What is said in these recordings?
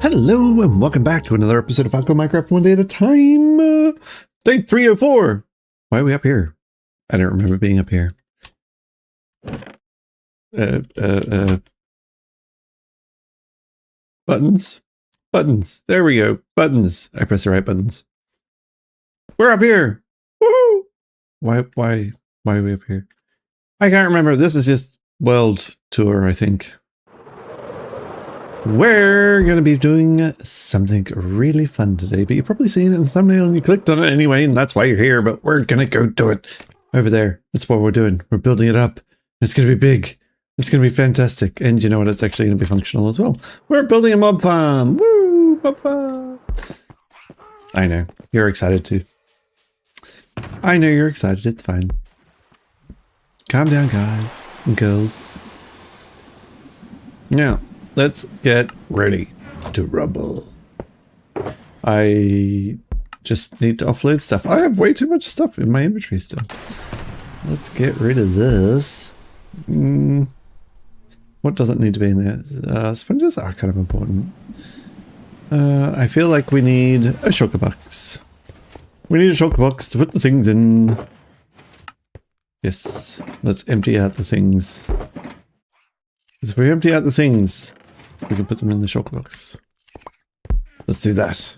Hello and welcome back to another episode of Falco Minecraft one day at a time. Day 304. Why are we up here? I don't remember being up here. Buttons. Buttons. There we go. Buttons. I press the right buttons. We're up here. Woohoo! Why are we up here? I can't remember. This is just world tour, I think. We're going to be doing something really fun today, but you've probably seen it in the thumbnail and you clicked on it anyway, and that's why you're here, but we're going to go do it over there. That's what we're doing. We're building it up. It's going to be big. It's going to be fantastic. And you know what? It's actually going to be functional as well. We're building a mob farm. Woo! Mob farm. I know. You're excited too. I know you're excited. It's fine. Calm down, guys and girls. Now, let's get ready to rumble. I just need to offload stuff. I have way too much stuff in my inventory still. Let's get rid of this. What doesn't need to be in there? Sponges are kind of important. I feel like we need a shulker box. We need a shulker box to put the things in. Yes, let's empty out the things. Because if we empty out the things, we can put them in the shulker box. Let's do that.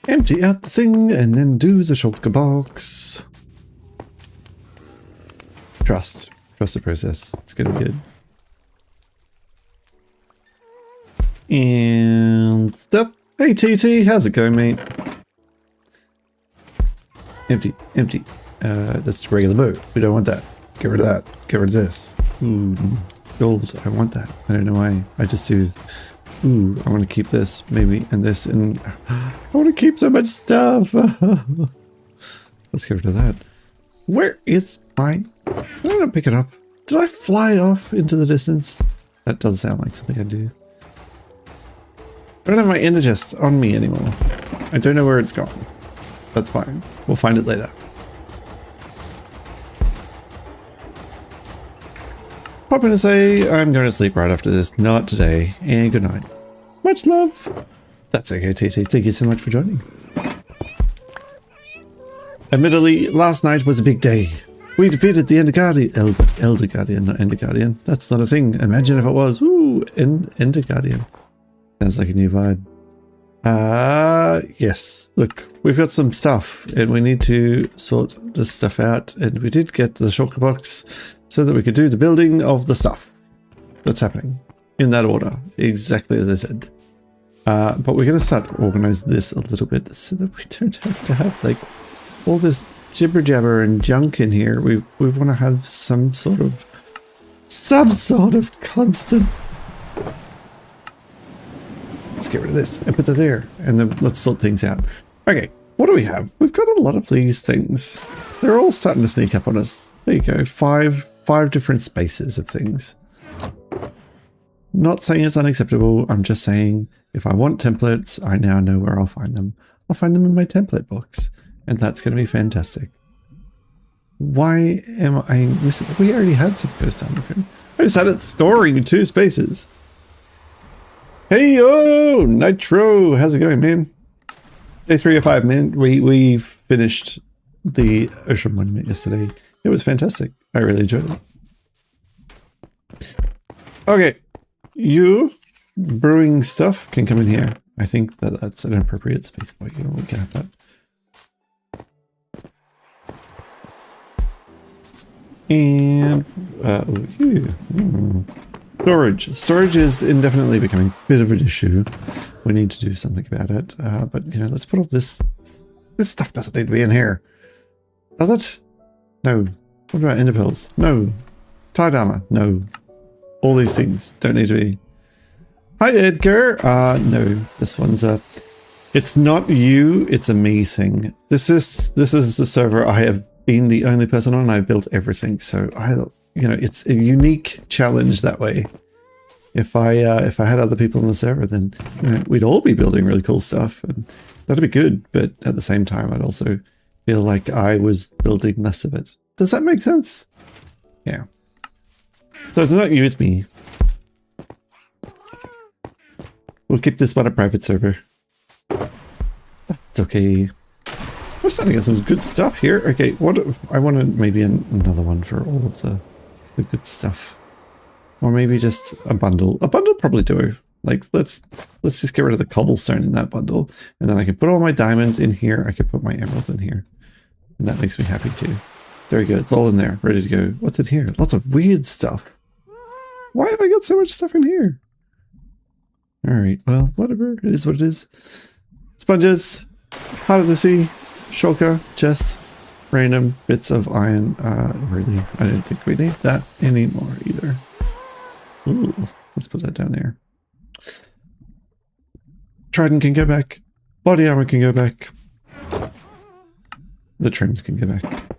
Empty out the thing and then do the shulker box. Trust the process. It's gonna be good. And stuff. Hey TT, how's it going, mate? Empty. That's regular boat. We don't want that. Get rid of that. Get rid of this. Ooh, gold. I want that. I don't know why. I just do. Ooh, I want to keep this, maybe, and this, and I want to keep so much stuff. Let's get rid of that. Where is my... I don't pick it up. Did I fly off into the distance? That does sound like something I do. I don't have my indigest on me anymore. I don't know where it's gone. That's fine. We'll find it later. Popping to say I'm going to sleep right after this. Not today. And good night. Much love. That's okay, TT. Thank you so much for joining. Admittedly, last night was a big day. We defeated the Elder Guardian, not Ender Guardian. That's not a thing. Imagine if it was. Woo! Ender Guardian. Sounds like a new vibe. Yes. Look, we've got some stuff and we need to sort this stuff out. And we did get the shulker box so that we could do the building of the stuff that's happening in that order, exactly as I said. But we're going to start to organize this a little bit so that we don't have to have like all this jibber jabber and junk in here. We want to have some sort of constant. Let's get rid of this and put that there, and then let's sort things out. Okay, what do we have? We've got a lot of these things. They're all starting to sneak up on us. There you go, five different spaces of things. Not saying it's unacceptable. I'm just saying if I want templates, I now know where I'll find them. I'll find them in my template box, and that's going to be fantastic. Why am I missing? We already had some first time. I just had it storing in 2 spaces. Hey yo, Nitro, how's it going, man? Day 305, man. We finished the Ocean Monument yesterday. It was fantastic. I really enjoyed it. Okay, you brewing stuff can come in here. I think that that's an appropriate space for you. We can have that. And Storage is indefinitely becoming a bit of an issue. We need to do something about it. But you know, let's put all this. This stuff doesn't need to be in here, does it? No. What about ender pearls? No. Tide armor? No. All these things don't need to be. Hi Edgar. No. This one's a. It's not you. It's a me thing. This is the server I have been the only person on. I built everything, so you know, it's a unique challenge that way. If I had other people on the server, then you know, we'd all be building really cool stuff, and that'd be good. But at the same time, I'd also feel like I was building less of it. Does that make sense? Yeah. So it's not you, it's me. We'll keep this one a private server. That's okay. We're starting to get some good stuff here. Okay, what I want maybe another one for all of the good stuff. Or maybe just a bundle. A bundle probably do. Like, let's just get rid of the cobblestone in that bundle. And then I can put all my diamonds in here. I can put my emeralds in here. And that makes me happy too. There we go. It's all in there. Ready to go. What's in here? Lots of weird stuff. Why have I got so much stuff in here? Alright, well, whatever. It is what it is. Sponges. Heart of the sea. Shulker. Chest. Random bits of iron. Really, I don't think we need that anymore either. Ooh, let's put that down there. Trident can go back. Body armor can go back. The trims can go back.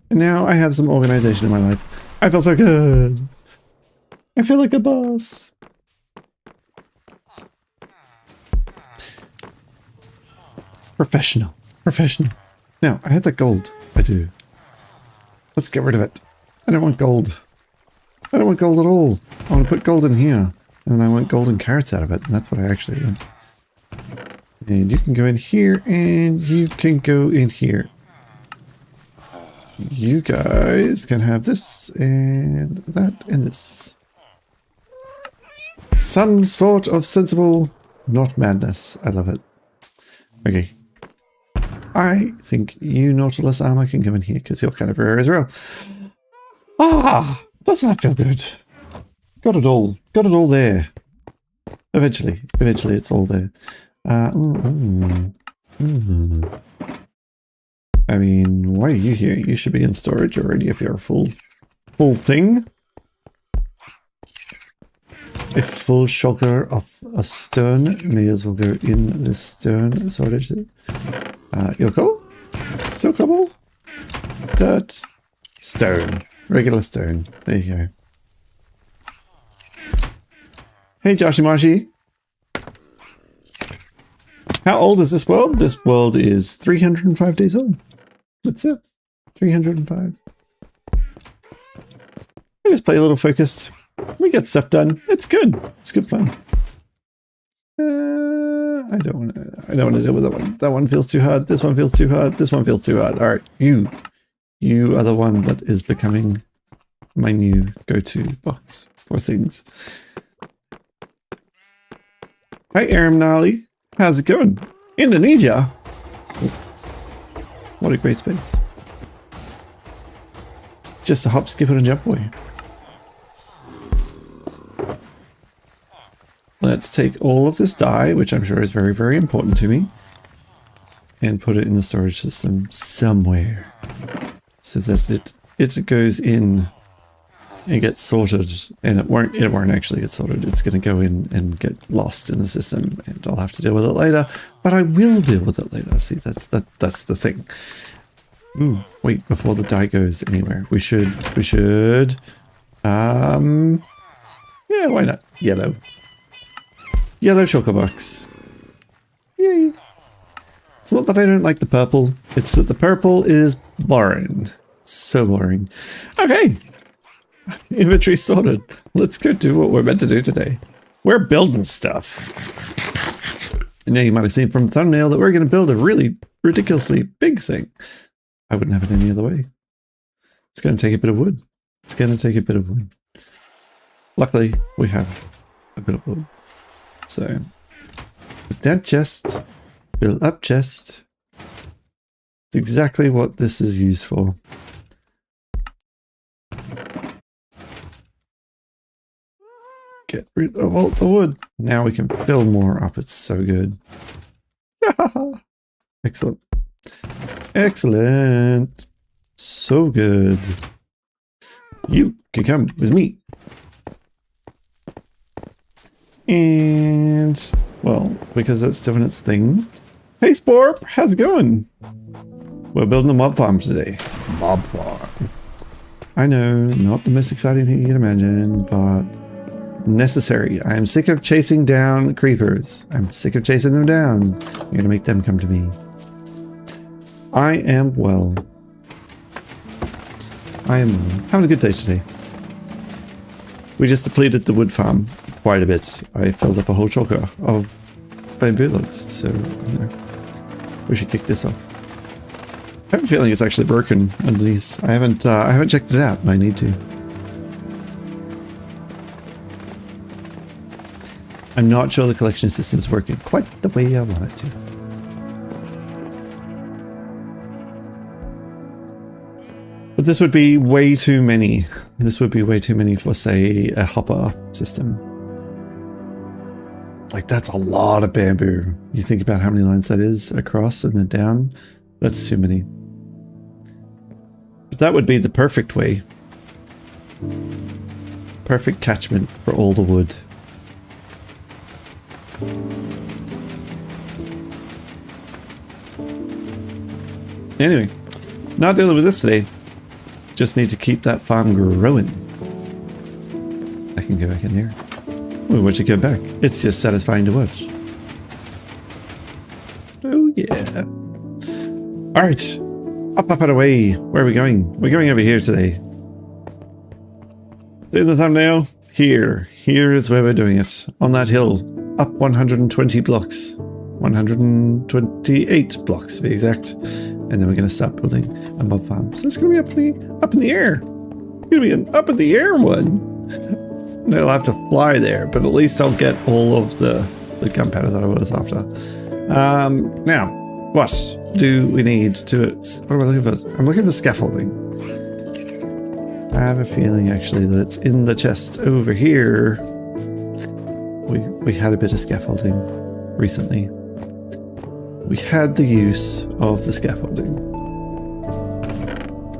And now I have some organization in my life. I feel so good. I feel like a boss. Professional. Professional. Now, I had that gold. I do. Let's get rid of it. I don't want gold. I don't want gold at all. I want to put gold in here. And then I want golden carrots out of it. And that's what I actually want. And you can go in here. And you can go in here. You guys can have this. And that and this. Some sort of sensible, not madness. I love it. Okay. I think you Nautilus armor can go in here because you're kind of rare as well. Ah, doesn't that feel good? Got it all. Got it all there. Eventually it's all there. I mean, why are you here? You should be in storage already if you're a full thing. A full shulker of a stone may as well go in this stone storage. You'll go? Still cobble? Dirt. Stone. Regular stone. There you go. Hey, Joshy Marshy. How old is this world? This world is 305 days old. That's it. 305. I just play a little focused. We get stuff done. It's good. It's good fun. I don't want to deal with that one. That one feels too hard. This one feels too hard. This one feels too hard. All right, you are the one that is becoming my new go-to box for things. Hi, Aram Nali. How's it going? Indonesia. What a great space. It's just a hop, skip, and a jump away. Let's take all of this dye, which I'm sure is very, very important to me, and put it in the storage system somewhere so that it goes in and gets sorted, and it won't actually get sorted. It's going to go in and get lost in the system, and I'll have to deal with it later, but I will deal with it later. See, that's the thing. Ooh, wait, before the dye goes anywhere, we should, yeah, why not? Yellow shulker box. Yay. It's not that I don't like the purple. It's that the purple is boring. So boring. Okay. Inventory sorted. Let's go do what we're meant to do today. We're building stuff. And now you might have seen from the thumbnail that we're going to build a really ridiculously big thing. I wouldn't have it any other way. It's going to take a bit of wood. It's going to take a bit of wood. Luckily, we have a bit of wood. So, with that chest, build up chest. It's exactly what this is used for. Get rid of all the wood. Now we can build more up. It's so good. Excellent. Excellent. So good. You can come with me. And, well, because that's doing its thing. Hey, Sporp, how's it going? We're building a mob farm today. Mob farm. I know, not the most exciting thing you can imagine, but necessary. I'm sick of chasing down creepers. I'm sick of chasing them down. I'm gonna make them come to me. I am well. Having a good day today. We just depleted the wood farm. quite a bit. I filled up a whole choker of bamboo logs, so you know, we should kick this off. I have a feeling it's actually broken underneath. I haven't checked it out, and I need to. I'm not sure the collection system's working quite the way I want it to. But this would be way too many. This would be way too many for, say, a hopper system. Like, that's a lot of bamboo. You think about how many lines that is across and then down. That's too many. But that would be the perfect way. Perfect catchment for all the wood. Anyway, not dealing with this today. Just need to keep that farm growing. I can go back in there. Oh, once you go back, it's just satisfying to watch. Oh yeah. Alright. Up and away. Where are we going? We're going over here today. See the thumbnail? Here. Here is where we're doing it. On that hill. Up 120 blocks. 128 blocks to be exact. And then we're going to start building a mob farm. So it's going to be up in the air. It's going to be an up in the air one. And I'll have to fly there, but at least I'll get all of the gunpowder that I was after. Now, what do we need to... What am I looking for? I'm looking for scaffolding. I have a feeling actually that it's in the chest over here. We had a bit of scaffolding recently. We had the use of the scaffolding.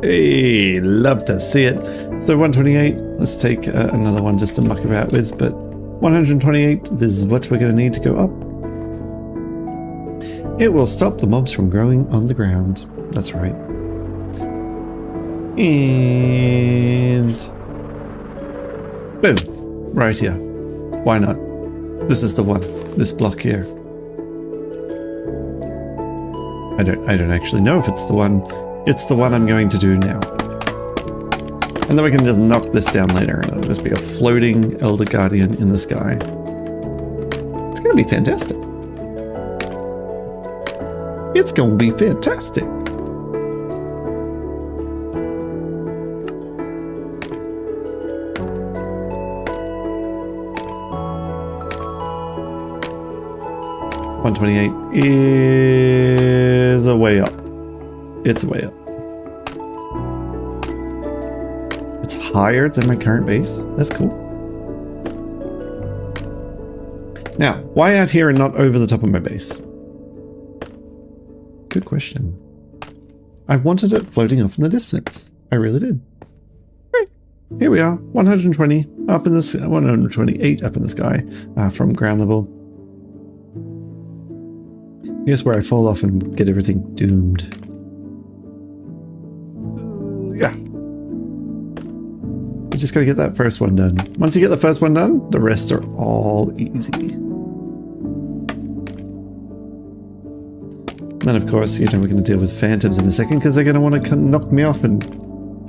Hey, love to see it. So 128, let's take another one just to muck about with, but 128, this is what we're going to need to go up. It will stop the mobs from growing on the ground. That's right. And boom, right here. Why not? This is the one, this block here. I don't actually know if it's the one. It's the one I'm going to do now. And then we can just knock this down later and it'll just be a floating Elder Guardian in the sky. It's going to be fantastic. It's going to be fantastic. $128 is a way up. It's a way up. It's higher than my current base. That's cool. Now, why out here and not over the top of my base? Good question. I wanted it floating off in the distance. I really did. Right. Here we are. 120 up in the 128 up in the sky from ground level. Here's where I fall off and get everything doomed. Yeah. You just gotta get that first one done. Once you get the first one done, the rest are all easy. And then of course, you know, we're gonna deal with phantoms in a second because they're gonna want to knock me off and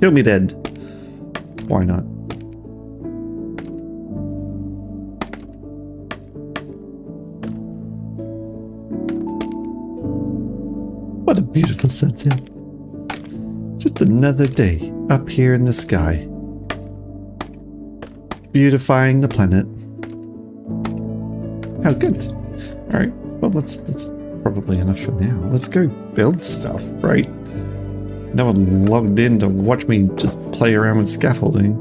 kill me dead. Why not? What a beautiful sunset. Just another day up here in the sky. Beautifying the planet. How good. Alright, well that's probably enough for now. Let's go build stuff, right? No one logged in to watch me just play around with scaffolding.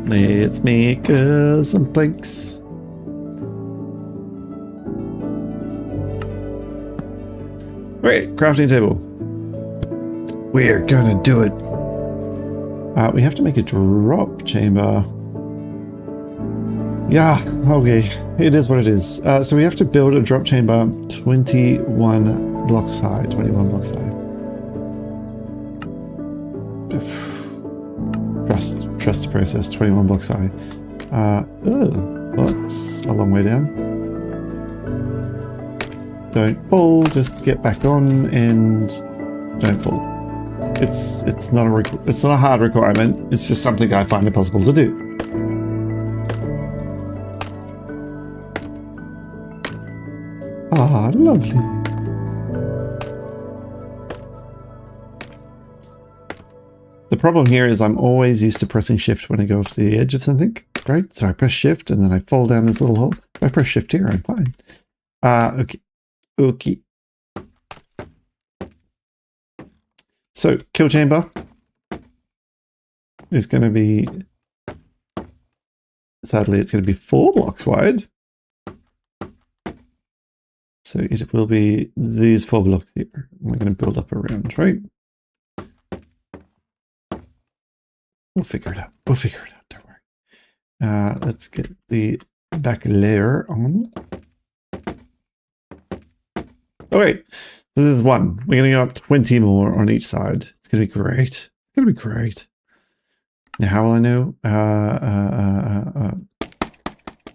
Let's make some planks. Right, crafting table. We're gonna do it. We have to make a drop chamber. Yeah, okay. It is what it is. So we have to build a drop chamber 21 blocks high. 21 blocks high. Trust the process. 21 blocks high. Well, that's a long way down. Don't fall, just get back on and don't fall. It's not a hard requirement. It's just something I find impossible to do. Ah, lovely. The problem here is I'm always used to pressing shift when I go off the edge of something, right? So I press shift and then I fall down this little hole. If I press shift here, I'm fine. Okay. Okay. So kill chamber is going to be, sadly, it's going to be 4 blocks wide. So it will be these 4 blocks here. We're going to build up around, right? We'll figure it out. We'll figure it out. Don't worry. Let's get the back layer on. Okay, so this is 1. We're going to go up 20 more on each side. It's going to be great. It's going to be great. Now, how will I know?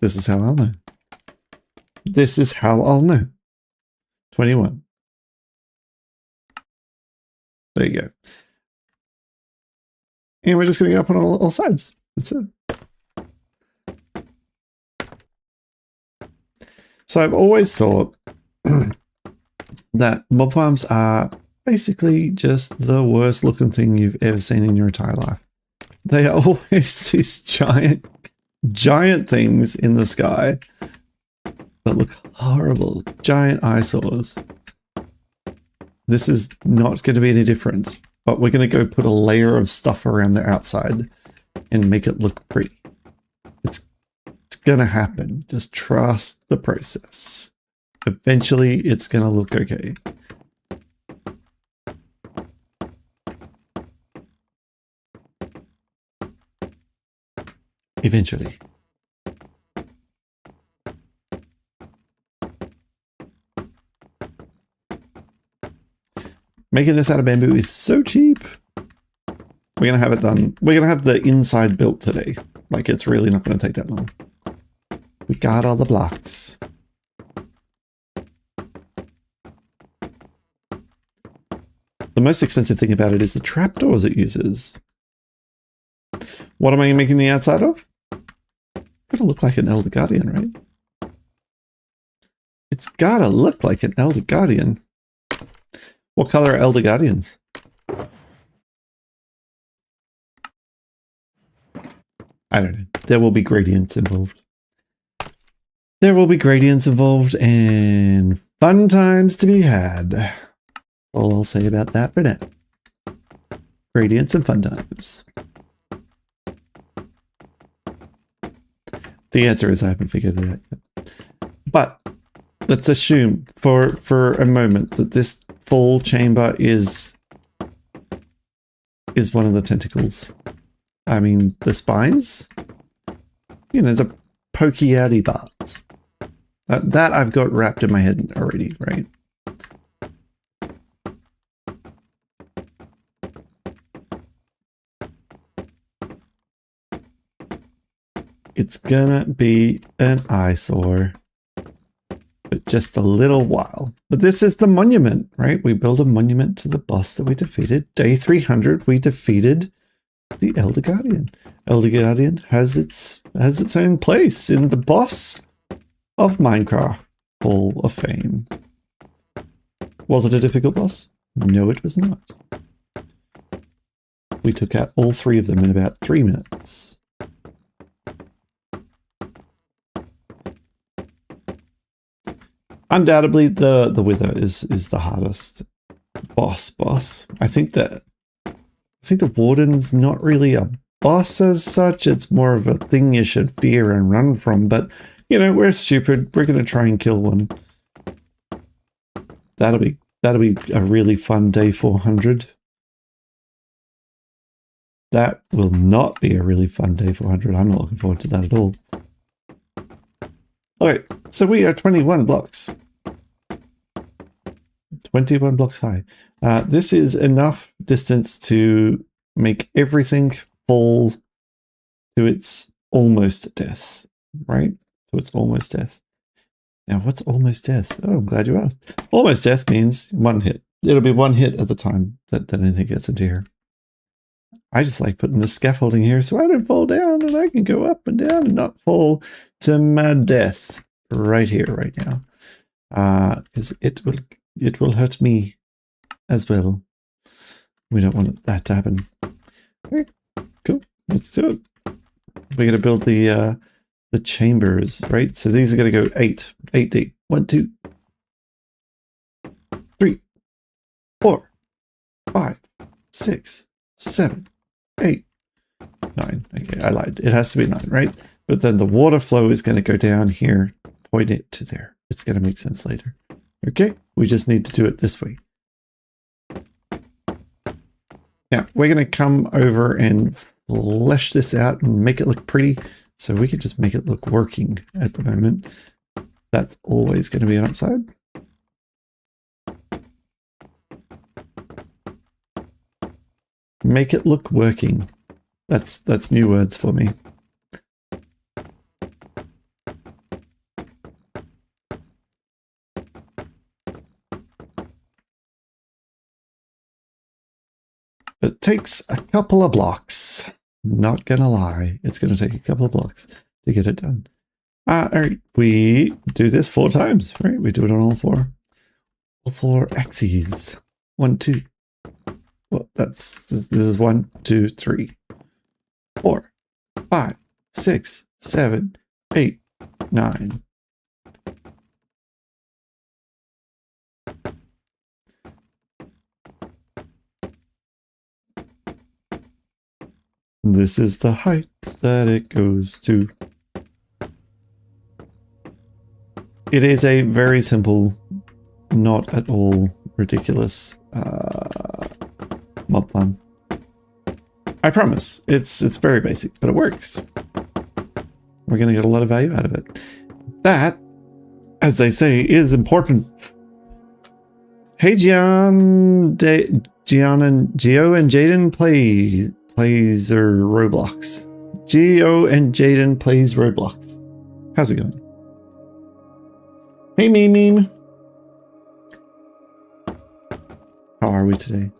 This is how I'll know. This is how I'll know. 21. There you go. And we're just going to go up on all sides. That's it. So I've always thought that mob farms are basically just the worst looking thing you've ever seen in your entire life. They are always these giant things in the sky that look horrible. Giant eyesores. This is not going to be any different. But we're going to go put a layer of stuff around the outside and make it look pretty. It's going to happen. Just trust the process. Eventually, it's going to look okay. Eventually. Making this out of bamboo is so cheap. We're going to have it done. We're going to have the inside built today. Like, it's really not going to take that long. We got all the blocks. The most expensive thing about it is the trapdoors it uses. What am I making the outside of? Gotta look like an Elder Guardian, right? It's gotta look like an Elder Guardian. What color are Elder Guardians? I don't know. There will be gradients involved. There will be gradients involved and fun times to be had. All I'll say about that for now. Gradients and fun times. The answer is I haven't figured it out yet. But let's assume for a moment that this full chamber is one of the tentacles. I mean, the spines? You know, the pokey outy parts. That I've got wrapped in my head already, right? It's gonna be an eyesore. But just a little while. But this is the monument, right? We build a monument to the boss that we defeated. Day 300, we defeated the Elder Guardian. Elder Guardian has its own place in the boss of Minecraft Hall of Fame. Was it a difficult boss? No, it was not. We took out all 3 of them in about 3 minutes. Undoubtedly, the Wither is the hardest boss. I think the Warden's not really a boss as such. It's more of a thing you should fear and run from. But you know, we're stupid. We're gonna try and kill one. That'll be a really fun day 400. That will not be a really fun day 400. I'm not looking forward to that at all. Okay, so we are 21 blocks. 21 blocks high. This is enough distance to make everything fall to its almost death, right? So it's almost death. Now, what's almost death? Oh, I'm glad you asked. Almost death means 1 hit. It'll be 1 hit at the time that anything gets into here. I just like putting the scaffolding here so I don't fall down and I can go up and down and not fall to my death right here, right now. because it will hurt me as well. We don't want that to happen. Okay, cool. Let's do it. We're gonna build the chambers, right? So these are gonna go 8 deep. 1, 2, 3, 4, 5, 6, 7, 8, 9. Okay, I lied. It has to be 9, right? But then the water flow is going to go down here, point it to there. It's going to make sense later. Okay, we just need to do it this way. Now, we're going to come over and flesh this out and make it look pretty. So we can just make it look working at the moment. That's always going to be an upside. Make it look working. That's new words for me. It takes a couple of blocks. Not gonna lie, it's gonna take a couple of blocks to get it done. All right, we do this 4 times, right? We do it on all 4 axes. 1, 2. Well, this is 1, 2, 3, 4, 5, 6, 7, 8, 9. This is the height that it goes to. It is a very simple, not at all ridiculous mob plan. I promise. It's very basic, but it works. We're going to get a lot of value out of it. That, as they say, is important. Hey, Gio and Jaden plays Roblox. Gio and Jaden plays Roblox. How's it going? Hey, Meme. How are we today?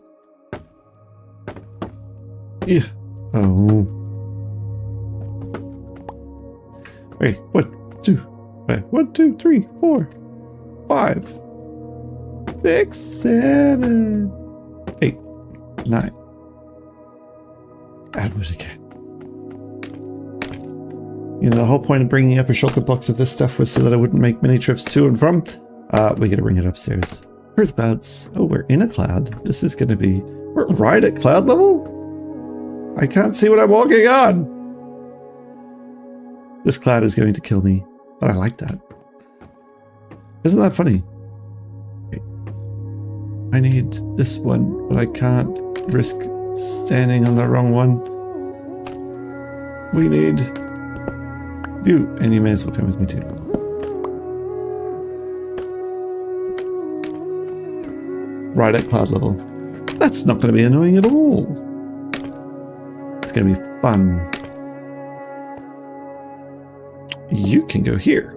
Yeah. Oh. Wait, 1, 2. Wait, 1, 2, 3, 4, 5, 6, 7, 8, 9. Add again. You know, the whole point of bringing up a shortcut box of this stuff was so that I wouldn't make many trips to and from. We gotta bring it upstairs. Earthbouts. Oh, we're in a cloud. This is gonna be... We're right at cloud level? I can't see what I'm walking on. This cloud is going to kill me, but I like that. Isn't that funny? Okay. I need this one, but I can't risk standing on the wrong one. We need you, and you may as well come with me too. Right at cloud level. That's not going to be annoying at all. It's going to be fun. You can go here.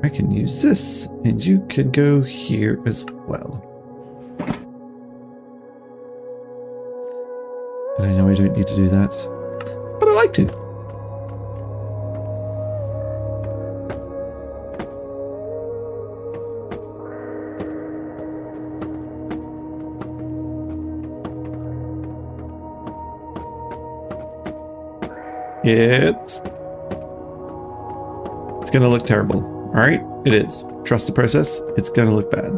I can use this, and you can go here as well. And I know I don't need to do that, but I like to. It's going to look terrible. All right, it is. Trust the process. It's going to look bad.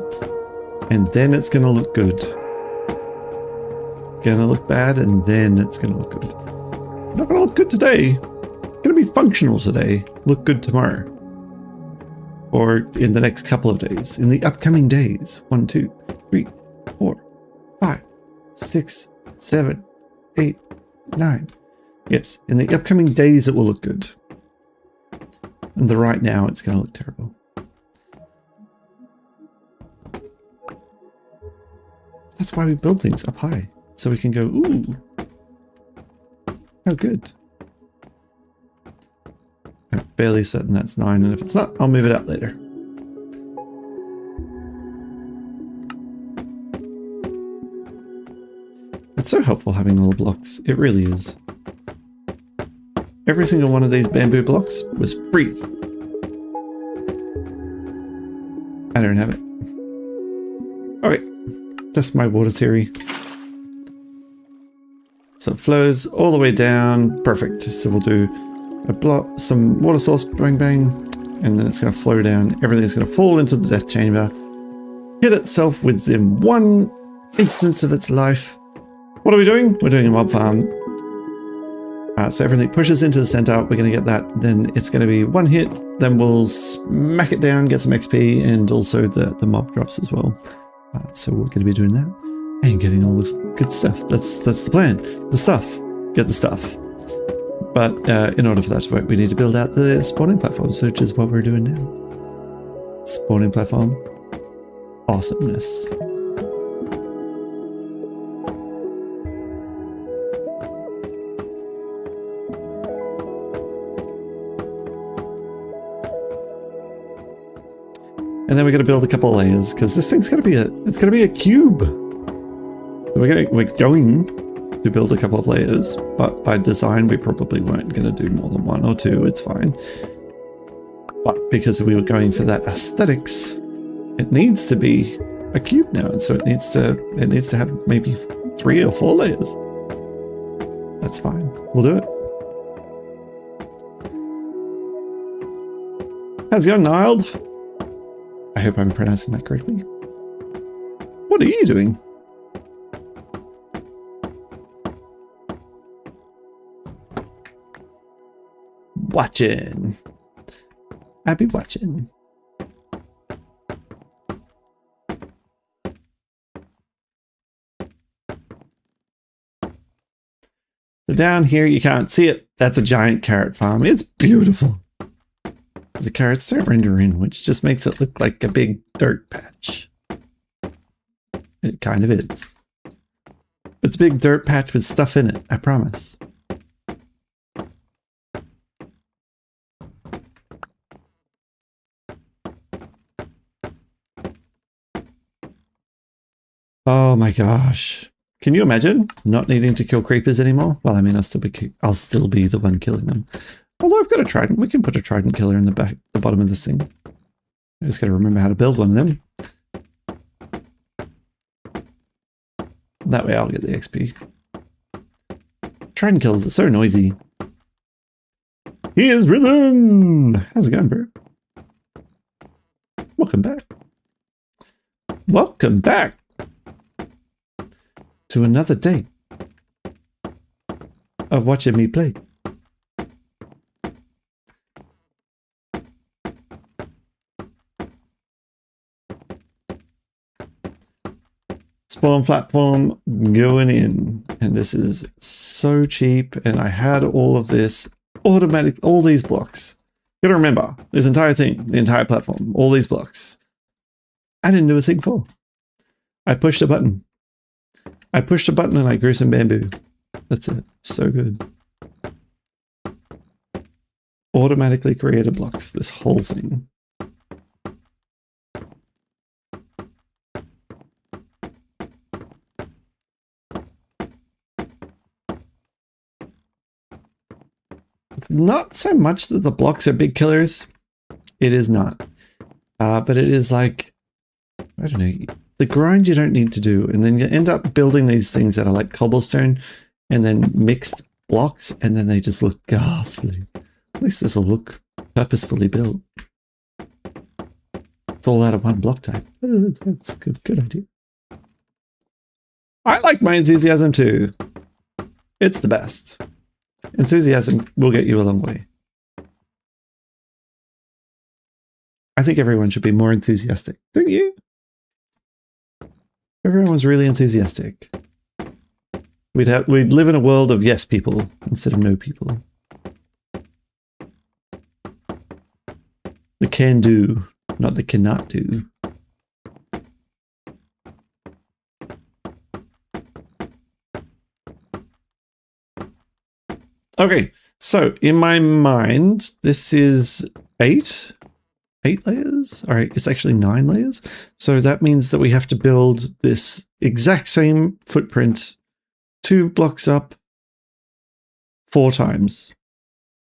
And then it's going to look good. Going to look bad, and then it's going to look good. Not going to look good today. Going to be functional today. Look good tomorrow. Or in the next couple of days. In the upcoming days. 1, 2, 3, 4, 5, 6, 7, 8, 9. Yes, in the upcoming days it will look good. And the right now it's going to look terrible. That's why we build things up high. So we can go, ooh, how good. I'm fairly certain that's 9, and if it's not, I'll move it out later. It's so helpful having all the blocks. It really is. Every single one of these bamboo blocks was free. I don't have it. Alright, that's my water theory. So it flows all the way down. Perfect. So we'll do a block, some water source, bang bang, and then it's going to flow down. Everything's going to fall into the death chamber, hit itself within one instance of its life. What are we doing? We're doing a mob farm. So everything pushes into the center. We're going to get that. Then it's going to be one hit. Then we'll smack it down, get some XP, and also the mob drops as well. So we're going to be doing that and getting all this good stuff. That's the plan. The stuff. Get the stuff. But in order for that to work, we need to build out the spawning platforms, which is what we're doing now. Spawning platform. Awesomeness. And then we're going to build a couple of layers because this thing's going to be a cube. So we're going to build a couple of layers, but by design we probably weren't going to do more than one or two. It's fine. But because we were going for that aesthetics, it needs to be a cube now, and so it needs to have maybe 3 or 4 layers. That's fine. We'll do it. How's it going, Niled? I hope I'm pronouncing that correctly. What are you doing? Watching. I'll be watching. So down here, you can't see it. That's a giant carrot farm. It's beautiful. The carrots don't render in, which just makes it look like a big dirt patch. It kind of is. It's a big dirt patch with stuff in it, I promise. Oh my gosh. Can you imagine not needing to kill creepers anymore? Well, I mean, I'll still be the one killing them. Although I've got a trident, we can put a trident killer in the bottom of this thing. I just got to remember how to build one of them. That way I'll get the XP. Trident killers are so noisy. Here's Rhythm! How's it going, bro? Welcome back. Welcome back to another day of watching me play. Spawn platform going in, and this is so cheap, and I had all of this automatic, all these blocks. You gotta remember, this entire thing, the entire platform, all these blocks, I didn't do a thing for. I pushed a button. I pushed a button and I grew some bamboo. That's it. So good. Automatically created blocks, this whole thing. Not so much that the blocks are big killers. It is not. But it is like, I don't know, the grind you don't need to do. And then you end up building these things that are like cobblestone and then mixed blocks, and then they just look ghastly. At least this will look purposefully built. It's all out of one block type. That's a good idea. I like my enthusiasm too. It's the best. Enthusiasm will get you a long way. I think everyone should be more enthusiastic, don't you? Everyone was really enthusiastic. We'd live in a world of yes people instead of no people. The can do, not the cannot do. Okay, so in my mind, this is 8 layers. All right, it's actually 9 layers. So that means that we have to build this exact same footprint 2 blocks up 4 times.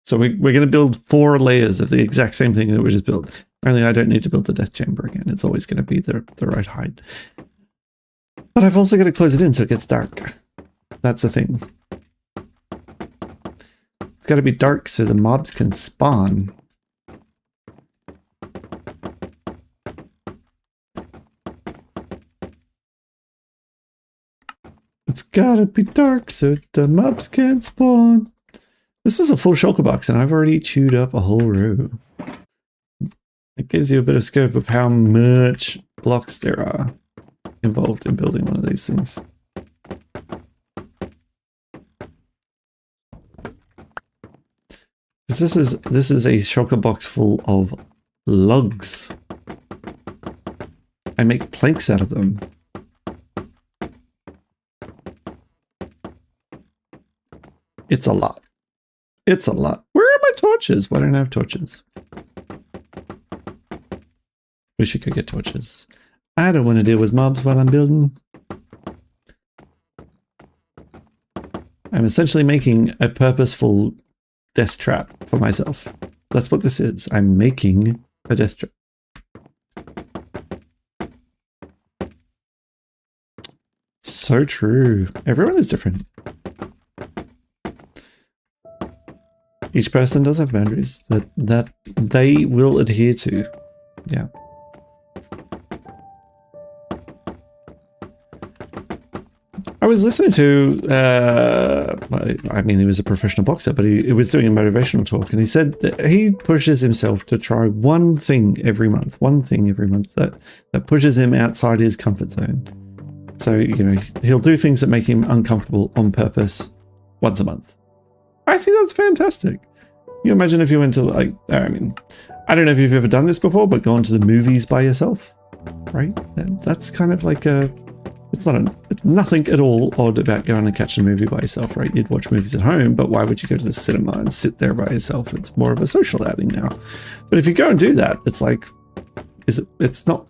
So we're going to build 4 layers of the exact same thing that we just built. Only I don't need to build the death chamber again. It's always going to be the right height. But I've also got to close it in so it gets dark. That's the thing. It's got to be dark so the mobs can spawn. It's gotta be dark so the mobs can spawn. This is a full shulker box and I've already chewed up a whole row. It gives you a bit of scope of how much blocks there are involved in building one of these things. This is a shulker box full of lugs. I make planks out of them. It's a lot. It's a lot. Where are my torches? Why don't I have torches? Wish I could get torches. I don't want to deal with mobs while I'm building. I'm essentially making a purposeful death trap for myself. That's what this is. I'm making a death trap. So true. Everyone is different. Each person does have boundaries that they will adhere to. Yeah. I was listening to, I mean, he was a professional boxer, but he was doing a motivational talk, and he said that he pushes himself to try one thing every month that pushes him outside his comfort zone. So, you know, he'll do things that make him uncomfortable on purpose once a month. I think that's fantastic. You imagine if you went to, like, I mean, I don't know if you've ever done this before, but gone to the movies by yourself, right? That's kind of like a, it's nothing at all odd about going and catching a movie by yourself, right? You'd watch movies at home, but why would you go to the cinema and sit there by yourself? It's more of a social outing now. But if you go and do that, it's like, it's not,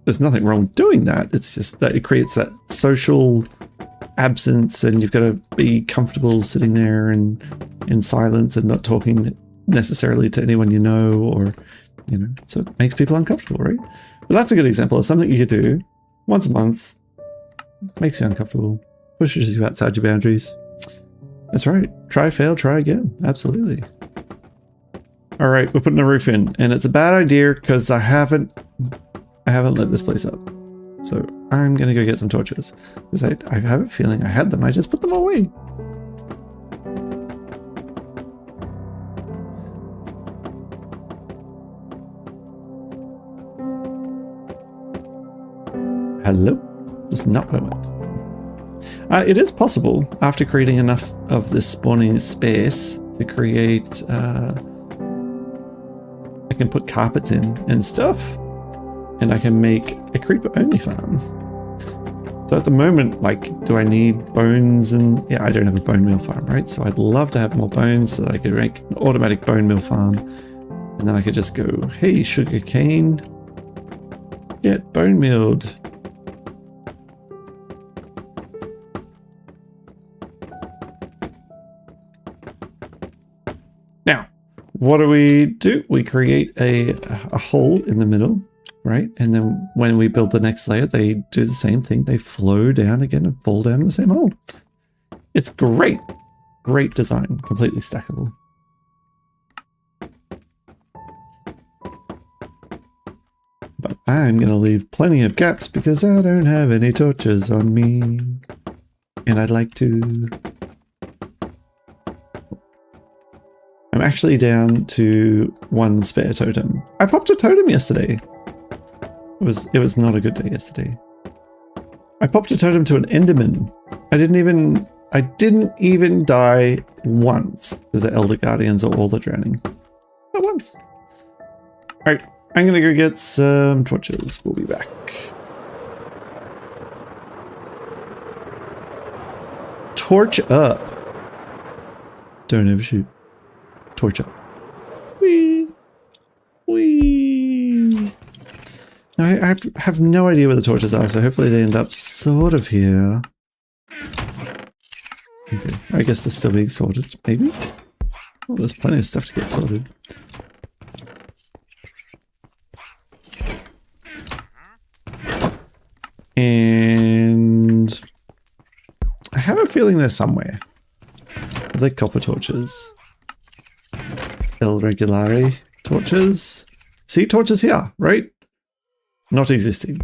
there's nothing wrong with doing that. It's just that it creates that social absence, and you've got to be comfortable sitting there and in silence and not talking necessarily to anyone you know, or, you know, so it makes people uncomfortable, right? But that's a good example of something you could do once a month. Makes you uncomfortable, pushes you outside your boundaries. That's right. Try, fail, try again. Absolutely. All right, we're putting a roof in, and it's a bad idea because I haven't lit this place up. So I'm gonna go get some torches because I have a feeling I had them. I just put them away. Hello? That's not what I want. It is possible, after creating enough of this spawning space, to create... I can put carpets in and stuff, and I can make a creeper-only farm. So at the moment, like, do I need bones? And yeah, I don't have a bone meal farm, right? So I'd love to have more bones so that I could make an automatic bone meal farm, and then I could just go, hey, sugar cane, get bone mealed. What do? We create a hole in the middle, right? And then when we build the next layer, they do the same thing. They flow down again and fall down in the same hole. It's great. Great design. Completely stackable. But I'm going to leave plenty of gaps because I don't have any torches on me. And I'd like to... I'm actually down to one spare totem. I popped a totem yesterday. It was not a good day yesterday. I popped a totem to an Enderman. I didn't even die once to the Elder Guardians or all the drowning. Not once. Alright, I'm gonna go get some torches. We'll be back. Torch up. Don't overshoot. Torch up. Whee! Whee! Now, I have no idea where the torches are, so hopefully they end up sort of here. Okay, I guess they're still being sorted, maybe? Oh, there's plenty of stuff to get sorted. feeling they're somewhere. Are they copper torches? El Regulare torches? See, torches here, right? Not existing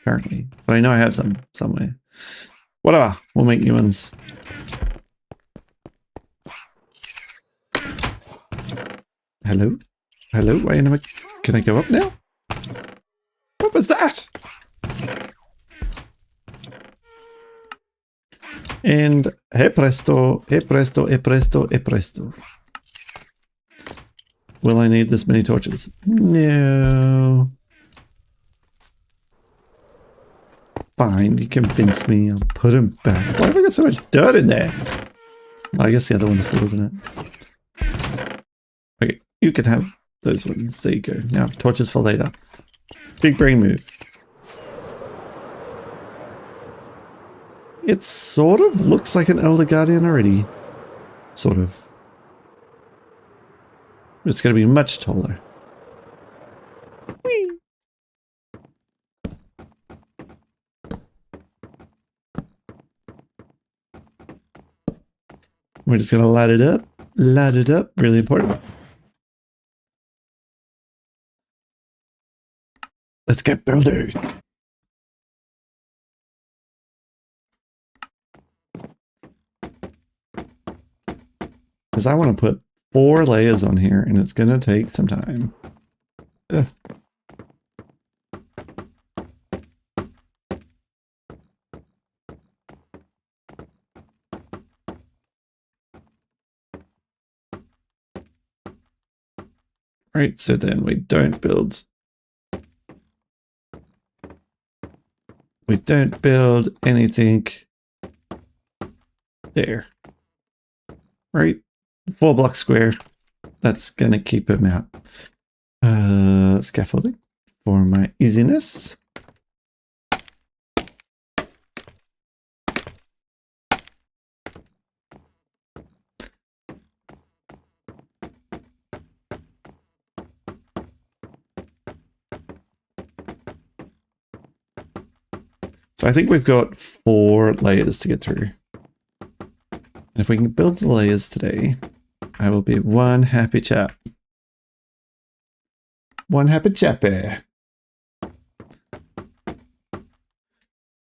currently, but I know I have some somewhere. Whatever, we'll make new ones. Hello? Hello? Wait, can I go up now? What was that? And e presto, e presto, e presto, e presto. Will I need this many torches? No. Fine, you convince me. I'll put them back. Why have I got so much dirt in there? Well, I guess the other one's full, isn't it? Okay, you can have those ones. There you go. Now, torches for later. Big brain move. It sort of looks like an Elder Guardian already. Sort of. It's going to be much taller. Whee! We're just going to light it up. Light it up. Really important. Let's get building. Because I want to put 4 layers on here, and it's going to take some time. Ugh. Right, so then we don't build. We don't build anything there. Right? 4 block square. That's gonna keep him out. Scaffolding for my easiness. So I think we've got 4 layers to get through. And if we can build the layers today, I will be one happy chap. One happy chappy.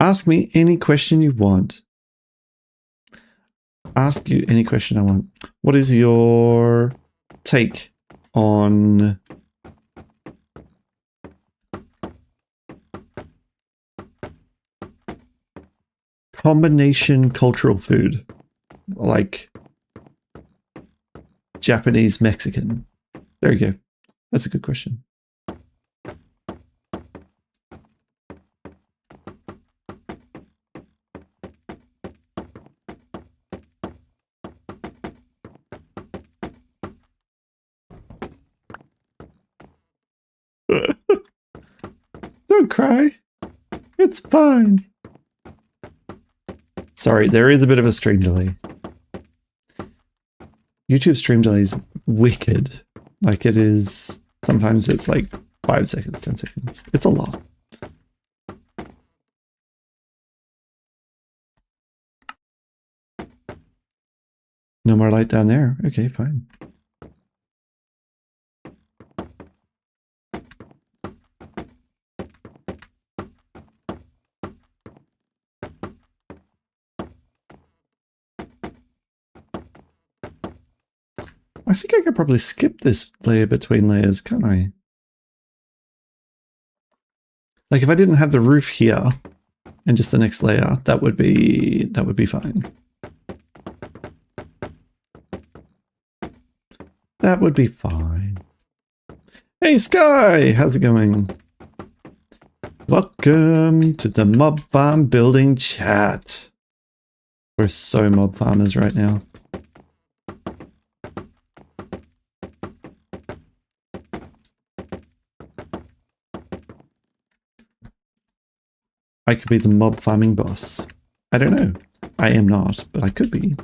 Ask me any question you want. Ask you any question I want. What is your take on combination cultural food? Like Japanese Mexican. There you go. That's a good question. Don't cry. It's fine. Sorry, there is a bit of a stream delay. YouTube stream delay is wicked. Like it is, sometimes it's like 5 seconds, 10 seconds. It's a lot. No more light down there. Okay, fine. I think I could probably skip this layer between layers, can't I? Like if I didn't have the roof here and just the next layer, that would be fine. That would be fine. Hey Sky, how's it going? Welcome to the mob farm building chat. We're so mob farmers right now. I could be the mob farming boss. I don't know. I am not, but I could be.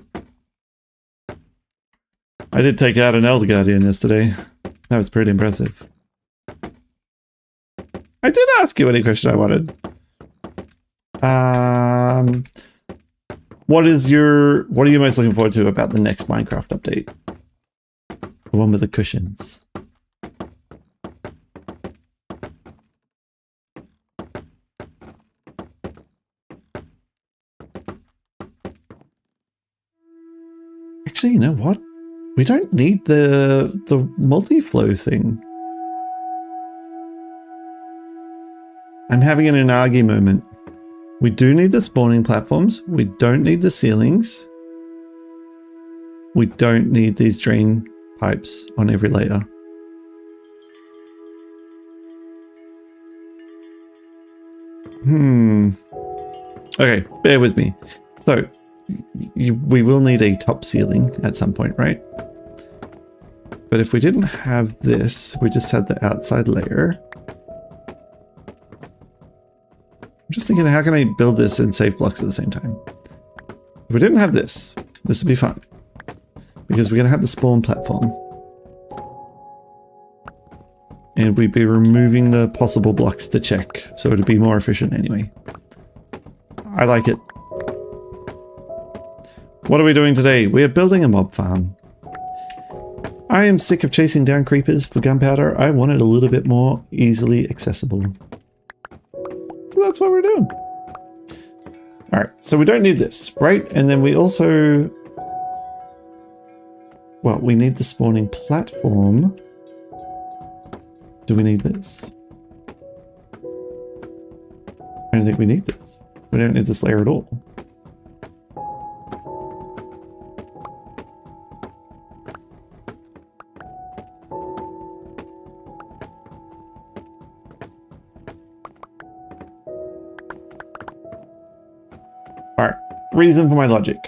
I did take out an Elder Guardian yesterday. That was pretty impressive. I did ask you any question I wanted. What are you most looking forward to about the next Minecraft update? The one with the cushions. Actually, you know what? We don't need the multi-flow thing. I'm having an Inagi moment. We do need the spawning platforms. We don't need the ceilings. We don't need these drain pipes on every layer. Okay, bear with me. So, we will need a top ceiling at some point, right? But if we didn't have this, we just had the outside layer. I'm just thinking, how can I build this and save blocks at the same time? If we didn't have this, this would be fun. Because we're going to have the spawn platform. And we'd be removing the possible blocks to check, so it'd be more efficient anyway. I like it. What are we doing today? We are building a mob farm. I am sick of chasing down creepers for gunpowder. I want it a little bit more easily accessible. So that's what we're doing. Alright, so we don't need this, right? And then we also... Well, we need the spawning platform. Do we need this? I don't think we need this. We don't need this layer at all. Alright, reason for my logic.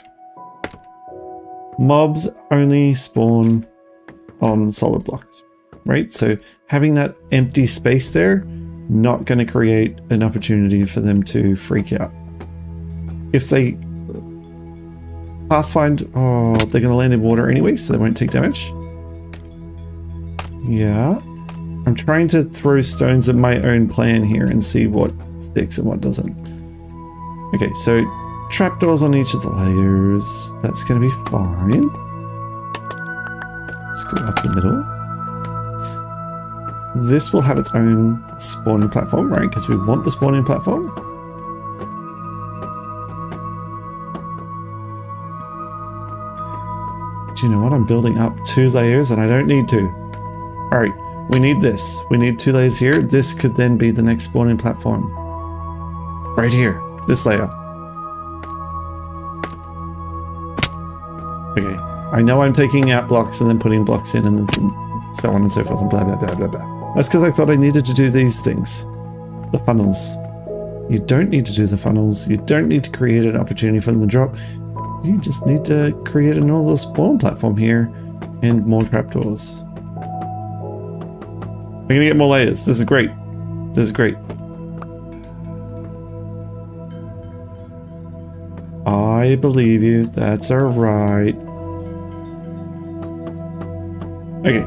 Mobs only spawn on solid blocks, right? So having that empty space there, not going to create an opportunity for them to freak out. If they pathfind, oh, they're going to land in water anyway, so they won't take damage. Yeah. I'm trying to throw stones at my own plan here and see what sticks and what doesn't. Okay, so trapdoors on each of the layers. That's going to be fine. Let's go up the middle. This will have its own spawning platform, right? Because we want the spawning platform. Do you know what? I'm building up 2 layers and I don't need to. All right, we need this. We need 2 layers here. This could then be the next spawning platform. Right here, this layer. Okay, I know I'm taking out blocks and then putting blocks in and so on and so forth and blah, blah, blah, blah, blah. That's because I thought I needed to do these things. The funnels. You don't need to do the funnels. You don't need to create an opportunity for them to drop. You just need to create another spawn platform here and more trapdoors. We're going to get more layers. This is great. This is great. I believe you. That's alright. Okay.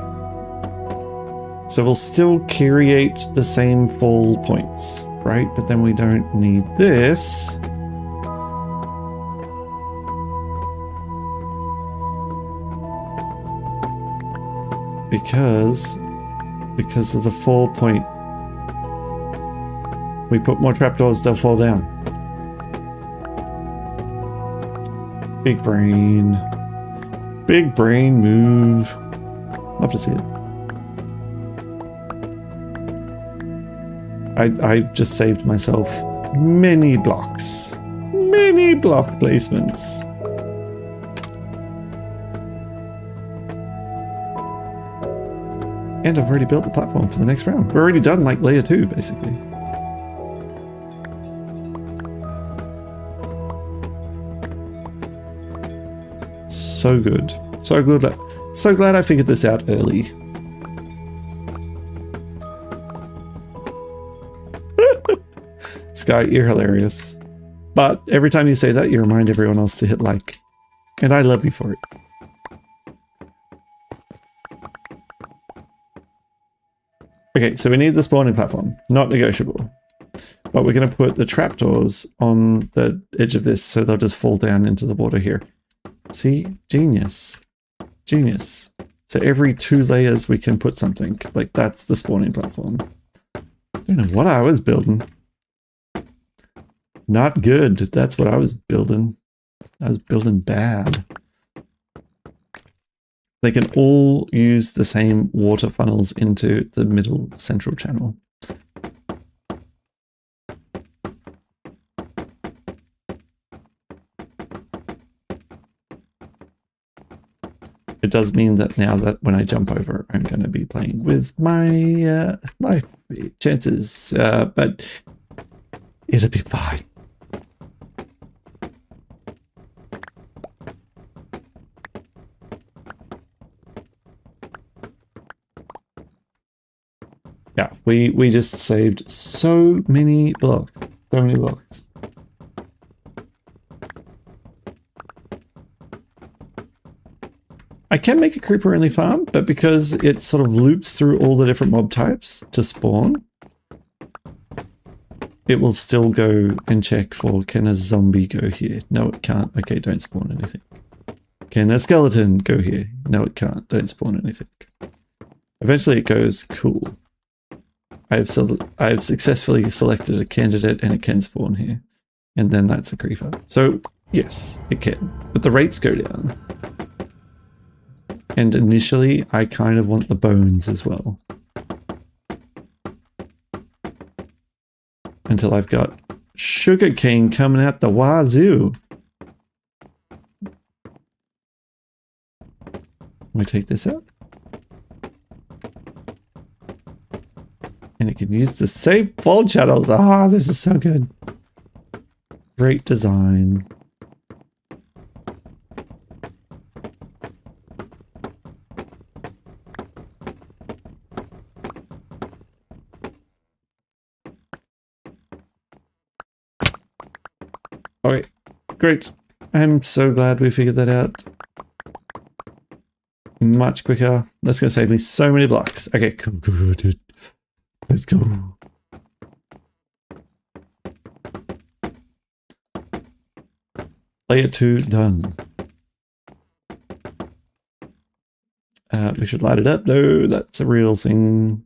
So we'll still create the same fall points, right? But then we don't need this. Because of the fall point. We put more trapdoors, they'll fall down. Big brain. Big brain move. Love to see it. I just saved myself many blocks. Many block placements. And I've already built the platform for the next round. We're already done like layer 2, basically. So good. So good. So glad I figured this out early. Sky, you're hilarious. But every time you say that, you remind everyone else to hit like. And I love you for it. Okay, so we need the spawning platform. Not negotiable. But we're going to put the trapdoors on the edge of this so they'll just fall down into the water here. See? Genius. Genius. So every 2 layers we can put something. Like that's the spawning platform. Don't know what I was building. Not good. That's what I was building. I was building bad. They can all use the same water funnels into the middle central channel. It does mean that now that when I jump over, I'm going to be playing with my life chances, but it'll be fine. Yeah, we just saved so many blocks. So many blocks. I can make a creeper only farm, but because it sort of loops through all the different mob types to spawn, it will still go and check for, can a zombie go here? No, it can't. Okay, don't spawn anything. Can a skeleton go here? No, it can't. Don't spawn anything. Eventually it goes, cool. I have successfully selected a candidate and it can spawn here. And then that's a creeper. So yes, it can. But the rates go down. And initially, I kind of want the bones as well. Until I've got sugarcane coming out the wazoo. We take this out. And it can use the same fall channels. Ah, this is so good. Great design. Okay, great. I'm so glad we figured that out. Much quicker. That's going to save me so many blocks. Okay, good. Let's go. Layer 2 done. We should light it up. No, that's a real thing.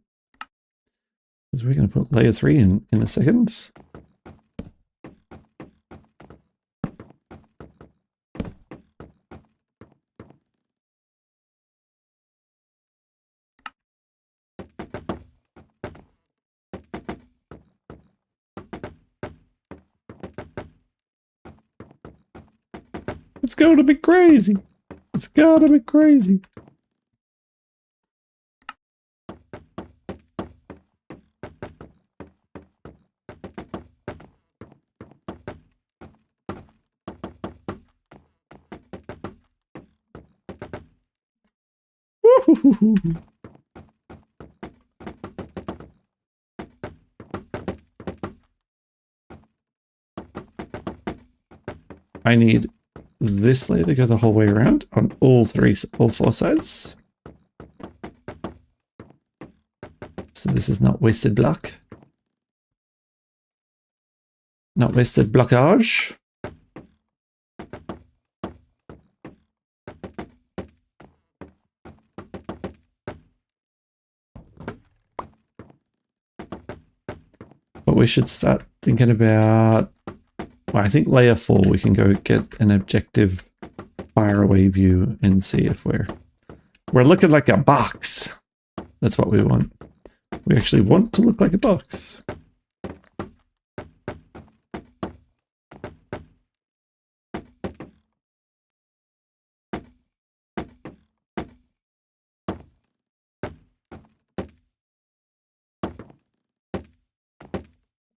Because we're going to put layer 3 in a second. It's going to be crazy. It's going to be crazy. Woo-hoo-hoo-hoo. I need this layer to go the whole way around on all 4 sides. So this is not wasted block. Not wasted blockage. But we should start thinking about, well, I think layer 4 we can go get an objective fire away view and see if we're looking like a box. That's what we want. We actually want to look like a box.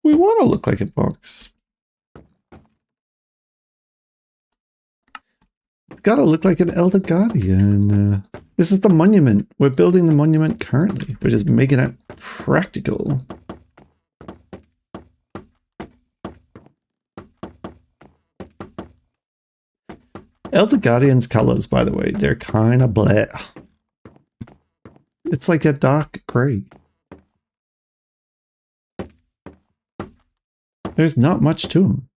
We want to look like a box. It's got to look like an Elder Guardian. This is the monument. We're building the monument currently. We're just making it practical. Elder Guardian's colors, by the way, they're kind of bleh. It's like a dark gray. There's not much to them.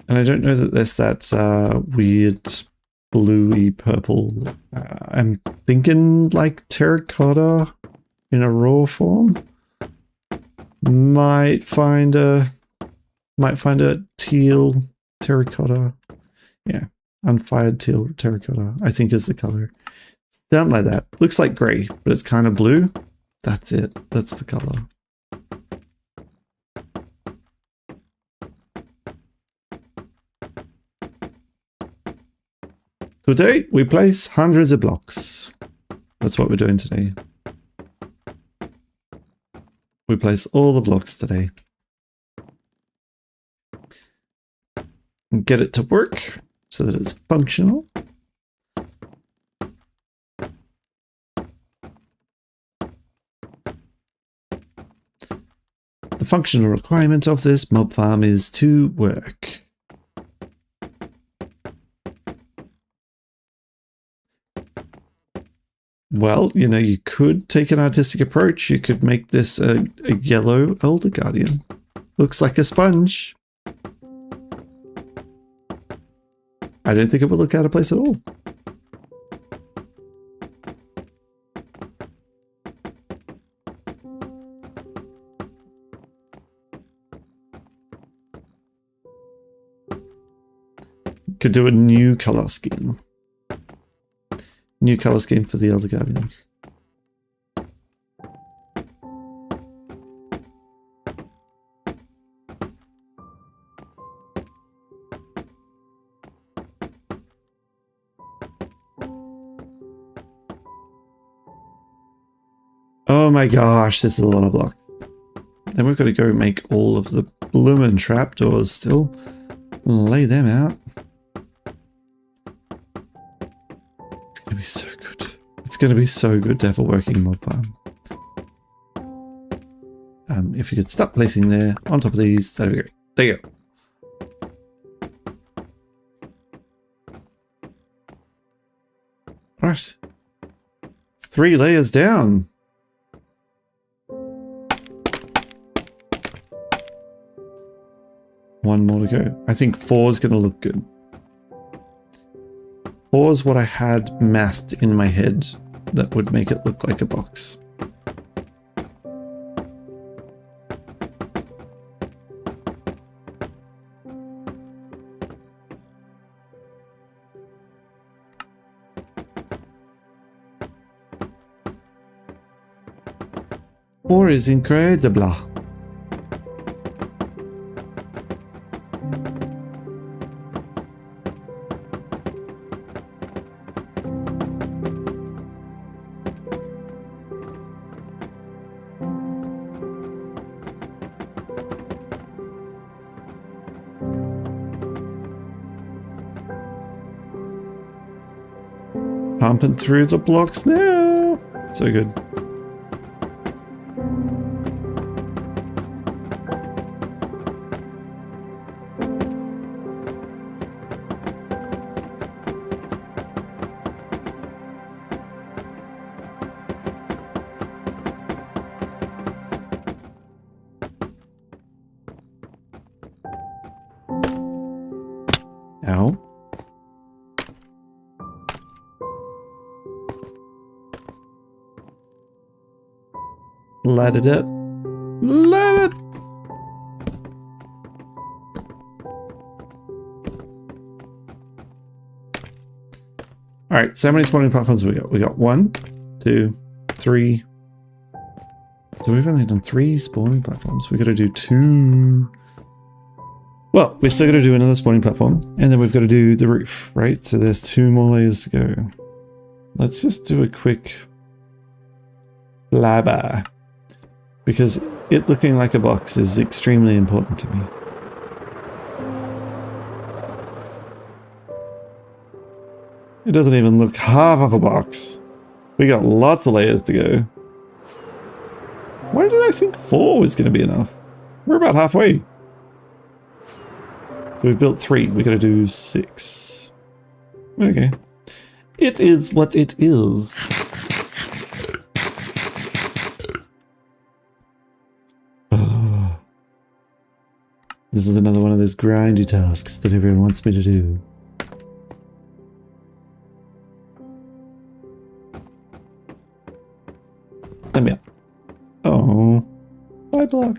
And I don't know that there's that weird bluey purple. I'm thinking like terracotta in a raw form. Might find a teal terracotta. Yeah, unfired teal terracotta, I think is the color. Something like that. Looks like grey, but it's kind of blue. That's it. That's the color. Today, we place hundreds of blocks. That's what we're doing today. We place all the blocks today. And get it to work so that it's functional. The functional requirement of this mob farm is to work. Well, you know, you could take an artistic approach. You could make this a yellow Elder Guardian. Looks like a sponge. I don't think it would look out of place at all. Could do a new color scheme. New color scheme for the Elder Guardians. Oh my gosh, this is a lot of blocks. Then we've got to go make all of the bloomin' trapdoors still. Lay them out. It's gonna be so good. It's gonna be so good to have a working mod farm. If you could stop placing there on top of these, that'd be great. There you go. Right. 3 layers down. One more to go. I think 4 is going to look good. 4 is what I had mathed in my head that would make it look like a box. Four is incredible. Pumping through the blocks now. So good. Ow. Light it up. Light it. All right, so how many spawning platforms have we got? We got 1, 2, 3. So we've only done 3 spawning platforms. We got to do 2. Well, we're still got to do another spawning platform, and then we've got to do the roof, right? So there's 2 more layers to go. Let's just do a quick blabber, because it looking like a box is extremely important to me. It doesn't even look half of a box. We got lots of layers to go. Why did I think 4 was going to be enough? We're about halfway. So we've built 3. We got to do 6. Okay. It is what it is. This is another one of those grindy tasks that everyone wants me to do. Let me up. Oh, bye block.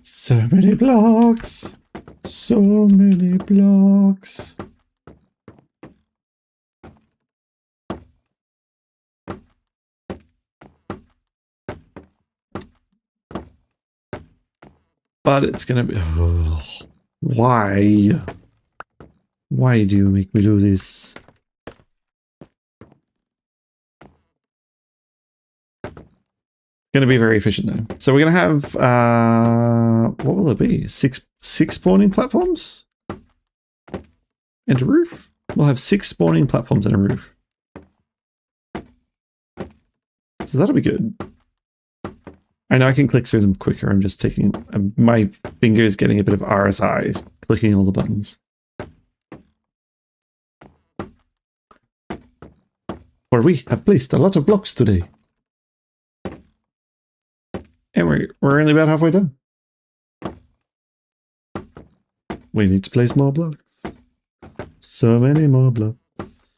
So many blocks. So many blocks. But it's gonna be... Oh, why? Why do you make me do this? Going to be very efficient though. So we're going to have, what will it be? Six spawning platforms? And a roof? We'll have 6 spawning platforms and a roof. So that'll be good. I know I can click through them quicker. I'm just taking, my finger's getting a bit of RSI, clicking all the buttons. For we have placed a lot of blocks today. And we're only about halfway done. We need to place more blocks. So many more blocks.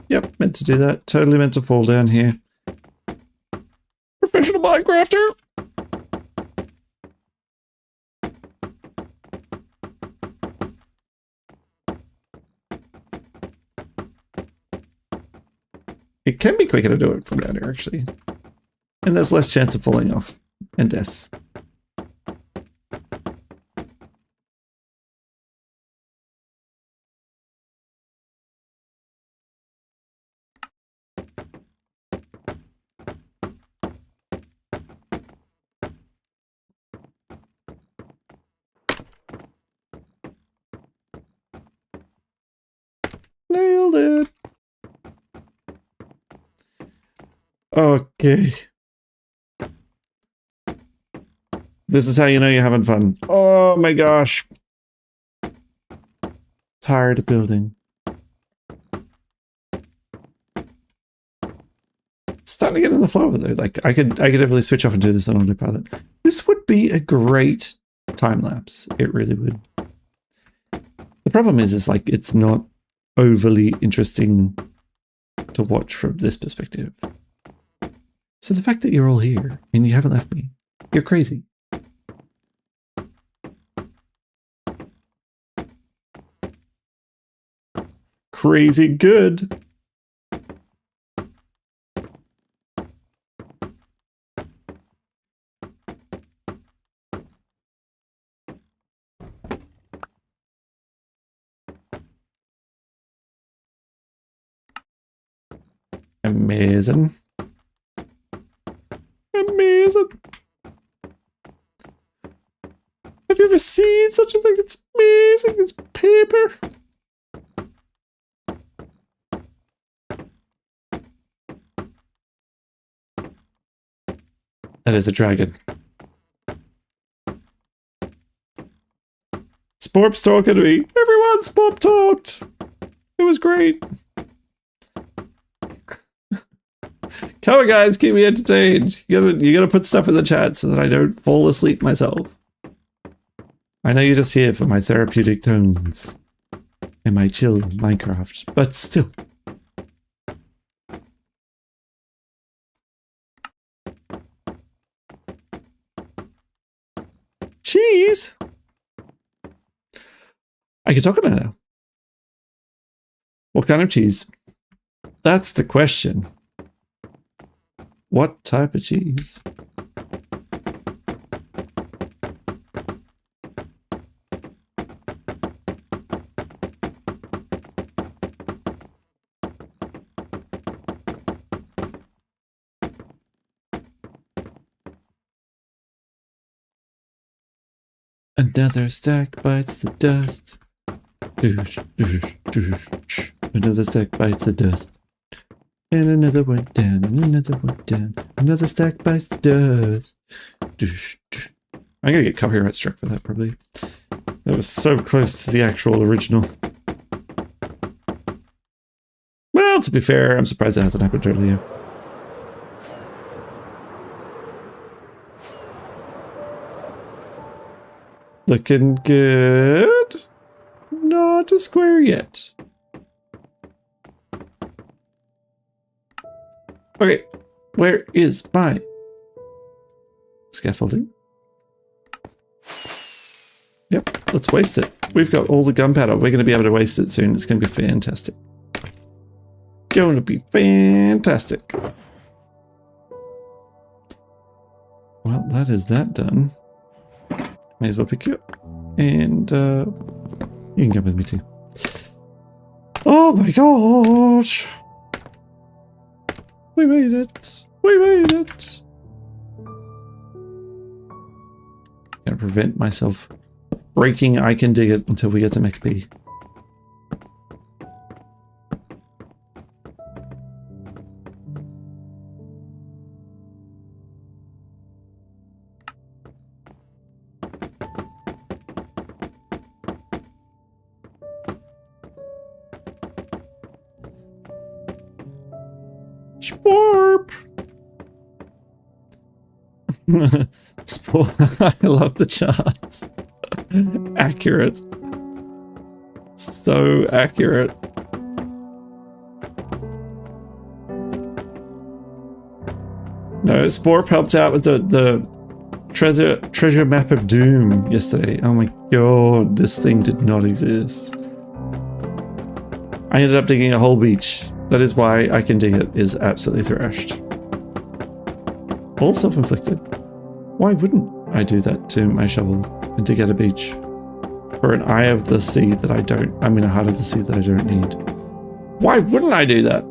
Yep, meant to do that. Totally meant to fall down here. Professional Minecrafter! It can be quicker to do it from down here, actually. And there's less chance of falling off and death. Nailed it! Okay. This is how you know you're having fun. Oh my gosh. Tired building. Starting to get in the flow of it though. Like I could definitely switch off and do this on autopilot. This would be a great time lapse. It really would. The problem is like it's not overly interesting to watch from this perspective. So the fact that you're all here and you haven't left me, you're crazy. Crazy good. Amazing. Amazing. Have you ever seen such a thing? It's amazing. It's paper. That is a dragon. Sporp's talking to me. Everyone, Sporp talked. It was great. Come on, guys, keep me entertained. You gotta put stuff in the chat so that I don't fall asleep myself. I know you're just here for my therapeutic tones and my chill Minecraft, but still. Cheese? I can talk about it now. What kind of cheese? That's the question. What type of cheese? Another stack bites the dust. Another stack bites the dust. And another one down, and another one down. Another stack bites the dust. I'm gonna get copyright struck for that, probably. That was so close to the actual original. Well, to be fair, I'm surprised that hasn't happened earlier. Looking good. Not a square yet. Okay, where is my scaffolding? Yep, let's waste it. We've got all the gunpowder. We're going to be able to waste it soon. It's going to be fantastic. Going to be fantastic. Well, that is that done. May as well pick you up. And you can come with me too. Oh my gosh! We made it! We made it! Gotta prevent myself breaking I can dig it until we get some XP. Sporp! I love the charts. Accurate. So accurate. No, Sporp helped out with the treasure map of doom yesterday. Oh my god, this thing did not exist. I ended up digging a whole beach. That is why I can dig it is absolutely thrashed. All self-inflicted. Why wouldn't I do that to my shovel and dig out a beach? For an eye of the sea that I don't, I mean a heart of the sea that I don't need. Why wouldn't I do that?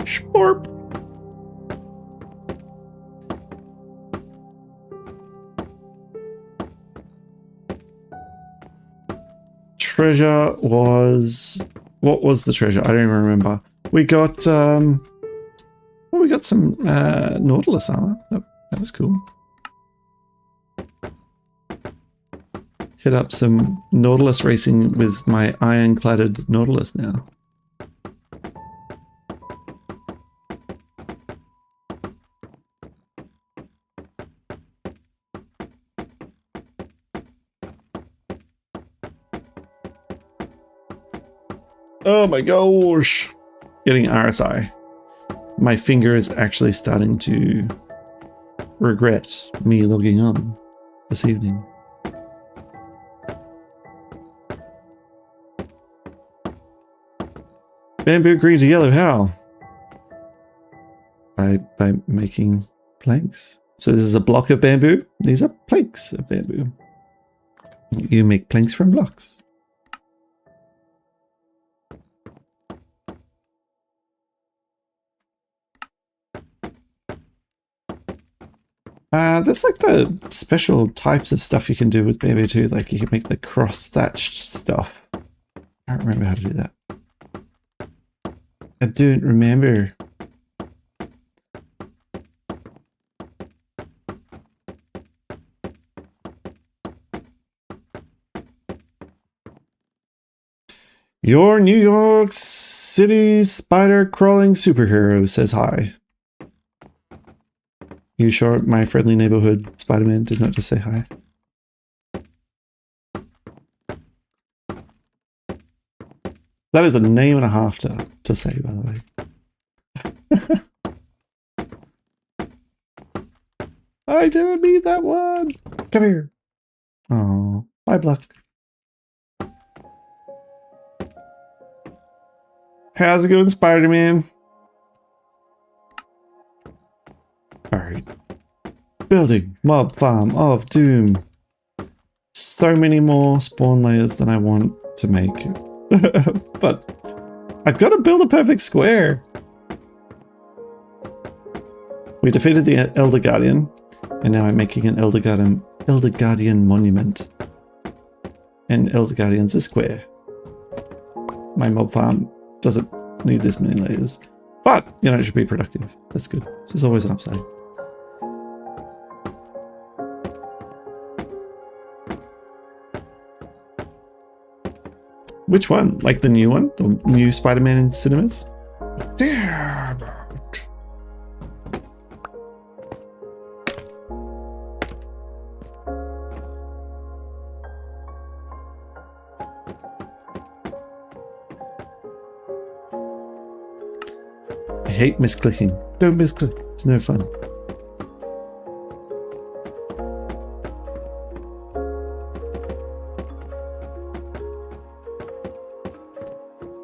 Sporp. Treasure was... What was the treasure? I don't even remember. We got, well, we got some Nautilus armor. That was cool. Hit up some Nautilus racing with my iron-cladded Nautilus now. Oh my gosh! Getting RSI. My finger is actually starting to regret me logging on this evening. Bamboo green to yellow, how? By making planks. So this is a block of bamboo. These are planks of bamboo. You make planks from blocks. There's like the special types of stuff you can do with bamboo too. Like you can make the cross-thatched stuff. I don't remember how to do that. I don't remember. Your New York City spider-crawling superhero says hi. You sure my friendly neighborhood Spider-Man did not just say hi? That is a name and a half to say, by the way. I didn't mean that one. Come here. Oh, bye, Bluck. How's it going, Spider-Man? Alright. Building mob farm of doom. So many more spawn layers than I want to make. But I've got to build a perfect square. We defeated the Elder Guardian, and now I'm making an Elder Guardian monument. And Elder Guardian's a square. My mob farm doesn't need this many layers. But, you know, it should be productive. That's good. There's always an upside. Which one? Like the new one? The new Spider-Man in cinemas? Damn it. I hate misclicking. Don't misclick. It's no fun.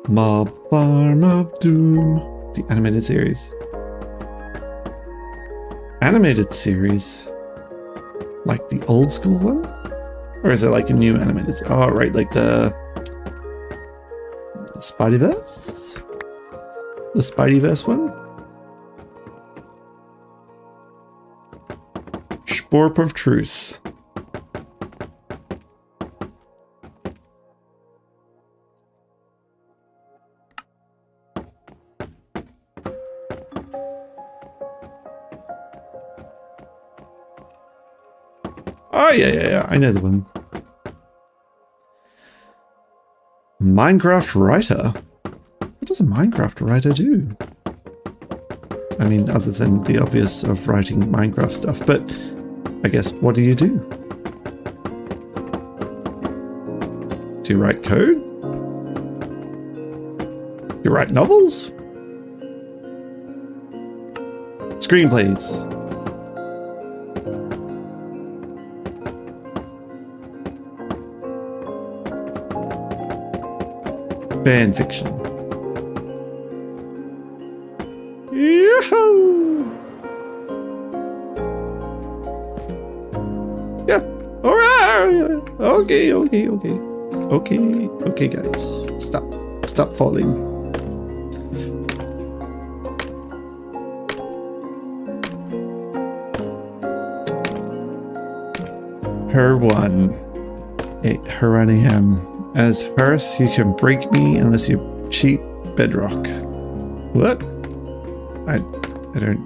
Mob Farm of Doom. The animated series. Animated series? Like the old school one? Or is it like a new animated series? Oh, right, like the Spideyverse? The Spideyverse one? Sporp of Truth. Oh, yeah, I know the one. Minecraft Writer? What does a Minecraft Writer do? I mean, other than the obvious of writing Minecraft stuff, but I guess, what do you do? Do you write code? Do you write novels? Screenplays? Fan fiction. Yahoo! Yeah. Alright. Okay, guys. Stop falling. Her one. Heranium. As Hearth, you can break me unless you cheat bedrock. What? I don't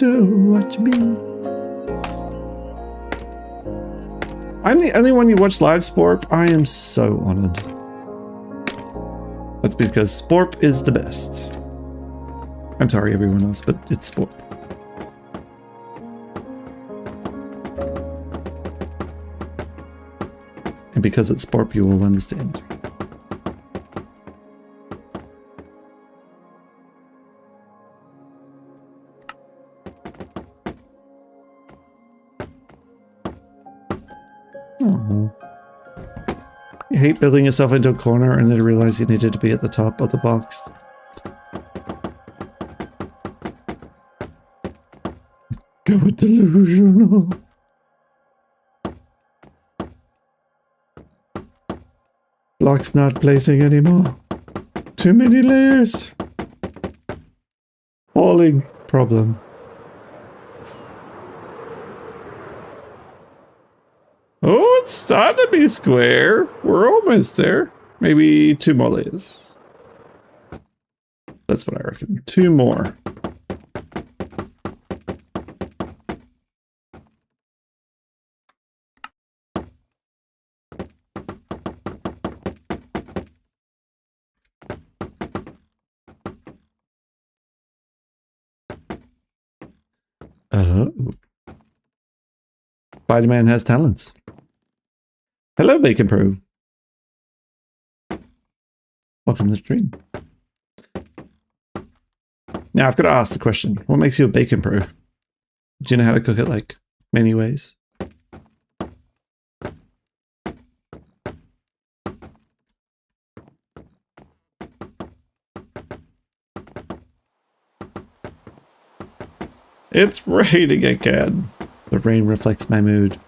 know what you mean. I'm the only one you watch live, Sporp. I am so honored. That's because Sporp is the best. I'm sorry, everyone else, but it's Sporp. And because it's Sporp, you will understand. Oh. You hate building yourself into a corner and then realize you needed to be at the top of the box. Go with delusional. Block's not placing anymore. Too many layers. Falling problem. Oh, it's starting to be square. We're almost there. Maybe 2 more layers. That's what I reckon. 2 more. Oh. Spider-Man has talents. Hello, Bacon Pro. Welcome to the stream. Now, I've got to ask the question. What makes you a Bacon Pro? Do you know how to cook it, like, many ways? It's raining again. The rain reflects my mood.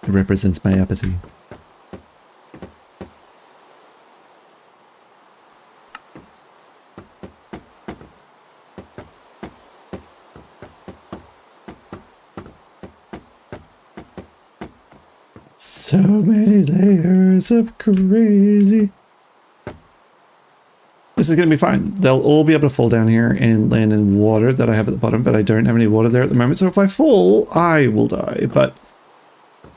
It represents my apathy. So many layers of crazy. This is going to be fine. They'll all be able to fall down here and land in water that I have at the bottom, but I don't have any water there at the moment. So if I fall, I will die, but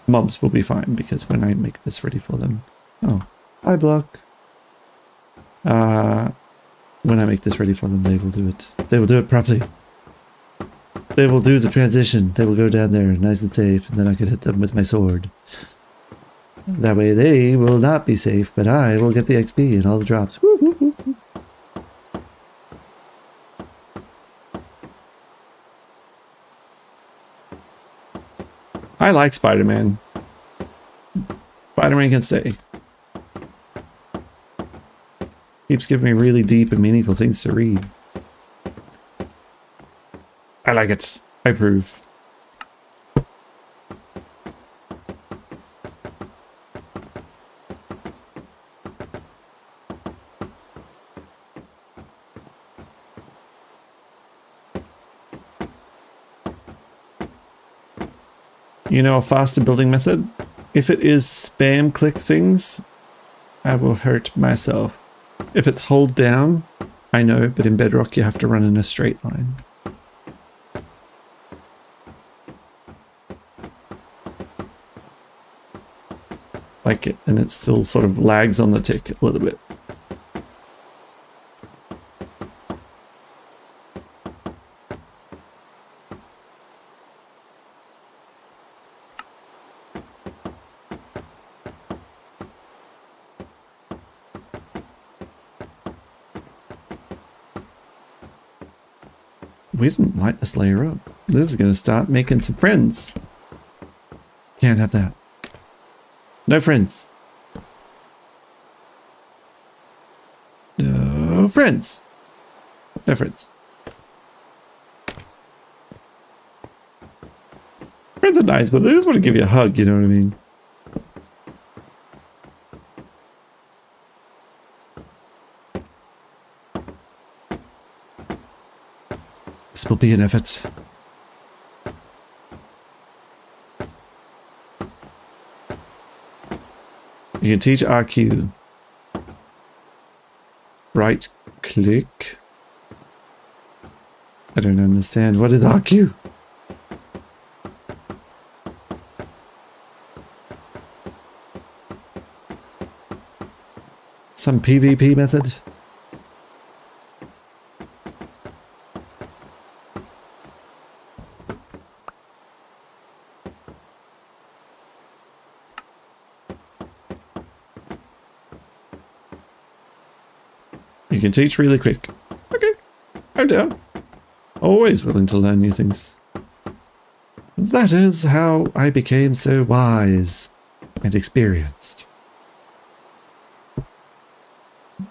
mobs will be fine because when I make this ready for them. Oh, I block. When I make this ready for them, they will do it. They will do it properly. They will do the transition. They will go down there nice and safe, and then I could hit them with my sword. That way they will not be safe, but I will get the XP and all the drops. Woo, woo, woo, woo. I like Spider-Man. Spider-Man can stay. Keeps giving me really deep and meaningful things to read. I like it. I approve. You know a faster building method? If it is spam click things, I will hurt myself. If it's hold down, I know, but in Bedrock you have to run in a straight line. Like it, and it still sort of lags on the tick a little bit. We didn't light this layer up. This is going to start making some friends. Can't have that. No friends. No friends. No friends. Friends are nice, but they just want to give you a hug, you know what I mean? This will be an effort. You can teach RQ. Right click. I don't understand. What is RQ? Some PvP method? You can teach really quick. Okay, I'm down. Always willing to learn new things. That is how I became so wise and experienced.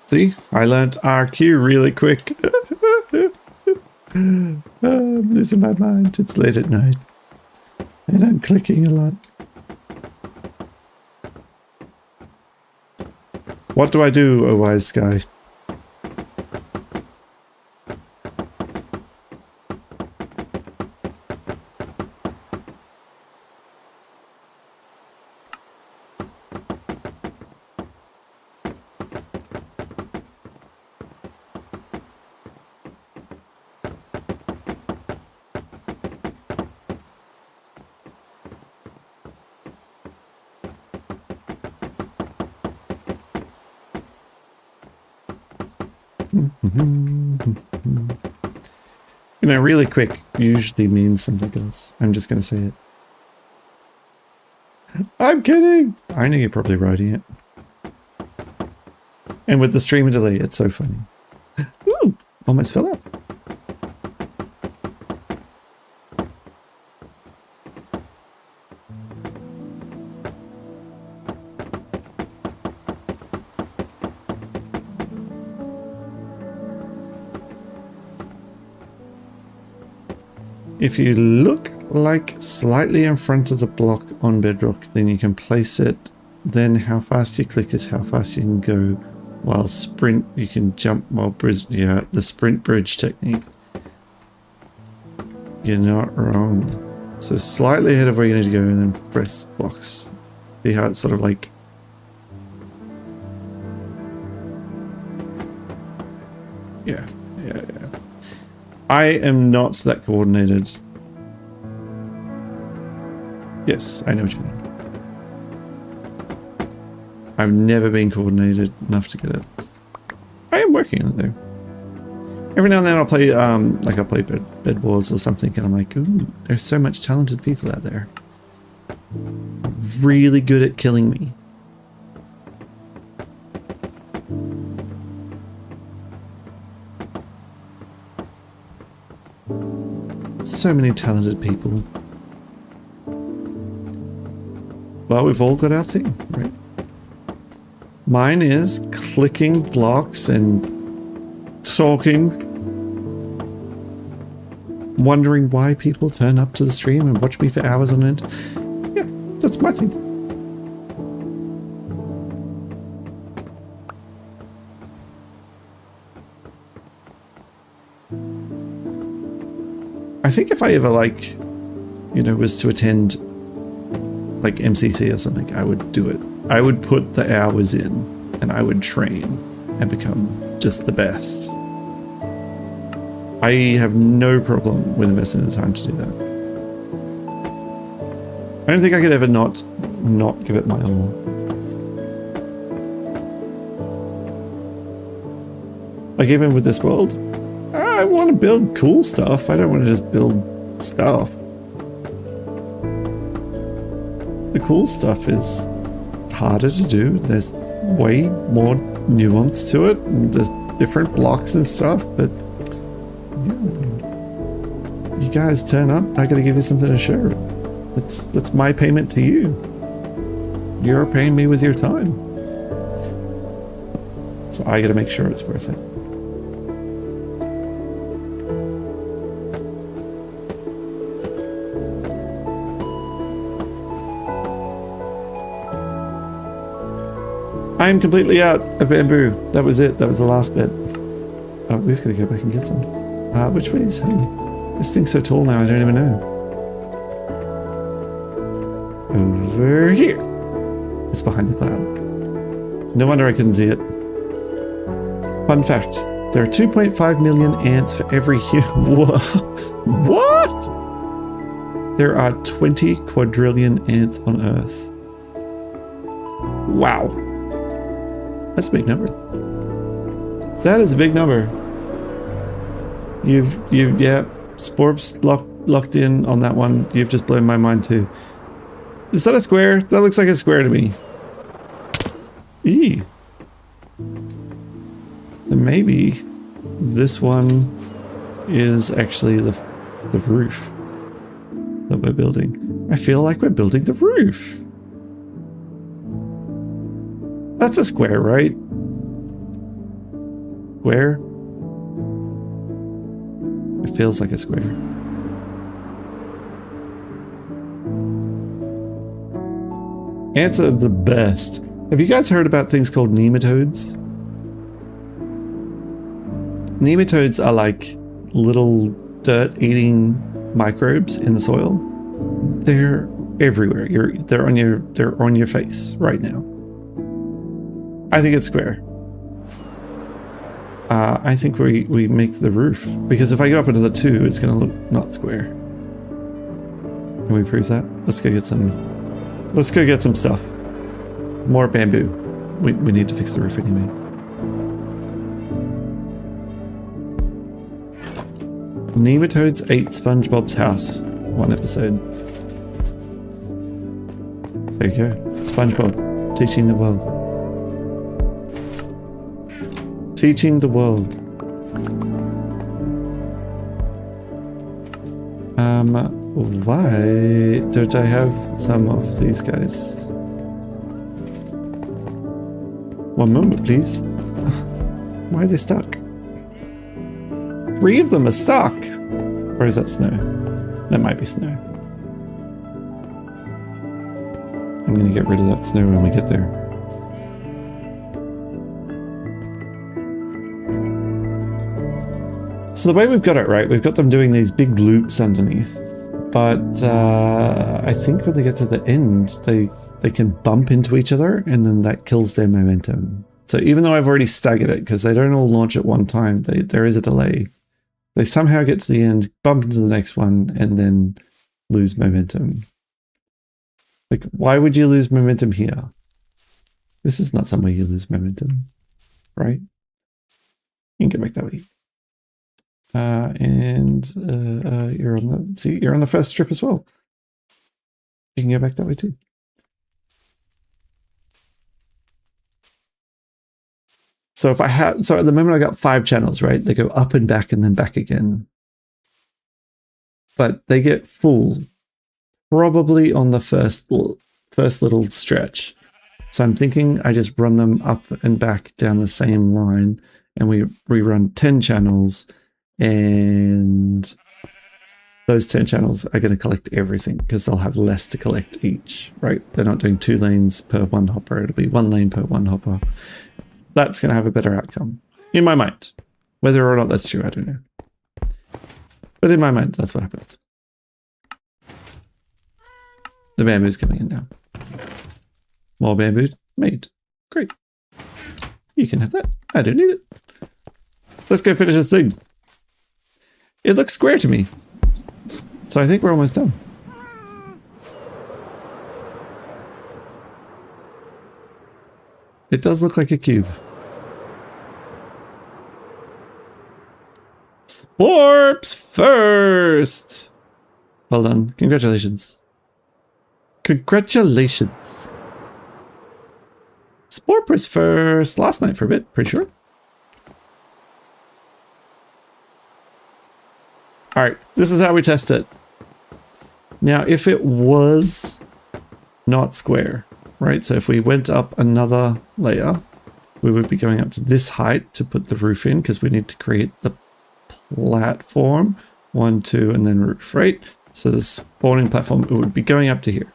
See, I learned RQ really quick. I'm losing my mind. It's late at night. And I'm clicking a lot. What do I do, O wise sky? You know, really quick usually means something else. I'm just going to say it. I'm kidding! I know you're probably writing it. And with the streamer delay, it's so funny. Ooh, almost fell off. If you look like slightly in front of the block on Bedrock, then you can place it. Then how fast you click is how fast you can go. While sprint, you can jump while bridge. Yeah, the sprint bridge technique. You're not wrong. So slightly ahead of where you need to go and then press blocks. See how it's sort of like... Yeah. I am not that coordinated. Yes, I know what you mean. I've never been coordinated enough to get it. I am working on it though. Every now and then I'll play, like I'll play Bed Wars or something, and I'm like, ooh, there's so much talented people out there. Really good at killing me. So many talented people. Well, we've all got our thing, right? Mine is clicking blocks and talking, wondering why people turn up to the stream and watch me for hours on end. Yeah, that's my thing. I think if I ever, like, you know, was to attend like MCC or something, I would do it. I would put the hours in and I would train and become just the best. I have no problem with investing the time to do that. I don't think I could ever not give it my all. Like, even with this world, I want to build cool stuff. I don't want to just build stuff. The cool stuff is harder to do. There's way more nuance to it. And there's different blocks and stuff, but yeah, you guys turn up, I gotta give you something to show. That's my payment to you. You're paying me with your time. So I gotta make sure it's worth it. I'm completely out of bamboo. That was it. That was the last bit. Oh, we've got to go back and get some. Which way is home? This thing's so tall now, I don't even know. Over here. It's behind the cloud. No wonder I couldn't see it. Fun fact. There are 2.5 million ants for every human. What? There are 20 quadrillion ants on Earth. Wow. That's a big number. That is a big number. Yeah, Sporp's locked in on that one. You've just blown my mind too. Is that a square? That looks like a square to me. Eee. So maybe this one is actually the roof that we're building. I feel like we're building the roof. That's a square, right? Square? It feels like a square. Ants are the best. Have you guys heard about things called nematodes? Nematodes are like little dirt-eating microbes in the soil. They're everywhere. They're on your face right now. I think it's square. I think we make the roof, because if I go up another 2, it's gonna look not square. Can we prove that? Let's go get some stuff. More bamboo. We need to fix the roof anyway. Nematodes ate SpongeBob's house. 1 episode. There you go. SpongeBob teaching the world. Teaching the world. Why don't I have some of these guys? 1 moment, please. Why are they stuck? 3 of them are stuck. Or is that snow? That might be snow. I'm gonna get rid of that snow when we get there. So the way we've got it right, we've got them doing these big loops underneath. But I think when they get to the end, they they can bump into each other, and then that kills their momentum. So even though I've already staggered it, because they don't all launch at one time, there is a delay. They somehow get to the end, bump into the next one, and then lose momentum. Like, why would you lose momentum here? This is not somewhere you lose momentum, right? You can get back that way. You're on the, see, you're on the first strip as well. You can go back that way too. So if I have, so at the moment I got 5 channels, right? They go up and then back again. But they get full probably on the first little stretch. So I'm thinking I just run them up and back down the same line, and we rerun 10 channels, and those 10 channels are going to collect everything because they'll have less to collect each, right? They're not doing 2 lanes per one hopper. It'll be 1 lane per one hopper. That's going to have a better outcome in my mind. Whether or not that's true, I don't know. But in my mind, that's what happens. The bamboo's coming in now. More bamboo made. Great. You can have that. I don't need it. Let's go finish this thing. It looks square to me. So I think we're almost done. It does look like a cube. Sporps first! Well done. Congratulations. Congratulations. Sporp was first last night for a bit, pretty sure. Alright, this is how we test it. Now, if it was not square, right? So if we went up another layer, we would be going up to this height to put the roof in, because we need to create the platform. 1, 2, and then roof, right? So the spawning platform, it would be going up to here.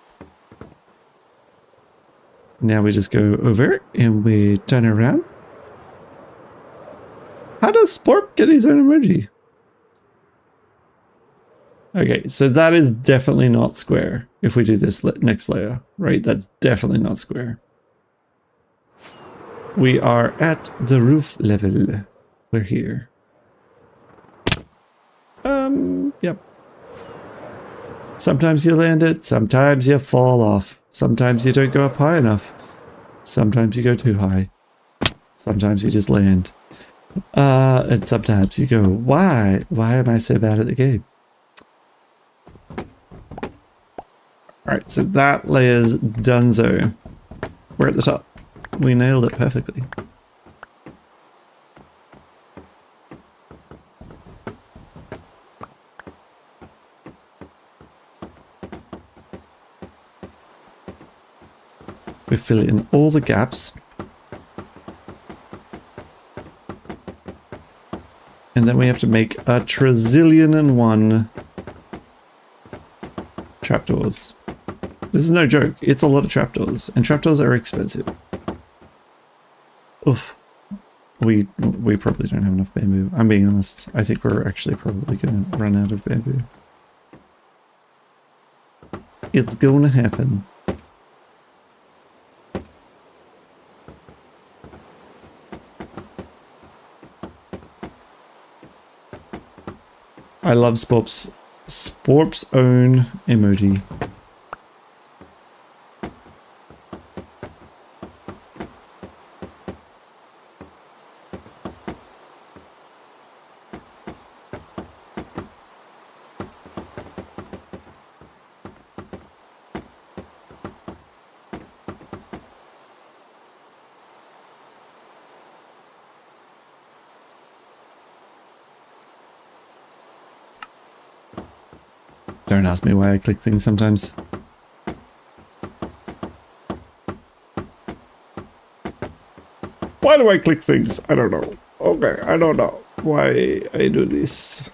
Now we just go over and we turn around. How does Sporp get his own emoji? Okay, so that is definitely not square if we do this next layer, right? That's definitely not square. We are at the roof level. We're here. Yep. Sometimes you land it, sometimes you fall off. Sometimes you don't go up high enough. Sometimes you go too high. Sometimes you just land. And sometimes you go, why? Why am I so bad at the game? Alright, so that layer's donezo. We're at the top. We nailed it perfectly. We fill in all the gaps. And then we have to make a 1,000,000,001 trapdoors. This is no joke. It's a lot of trapdoors, and trapdoors are expensive. Oof. We probably don't have enough bamboo. I'm being honest. I think we're actually probably going to run out of bamboo. It's going to happen. I love Sporp's own emoji. Don't ask me why I click things sometimes. Why do I click things? I don't know. Okay, I don't know why I do this.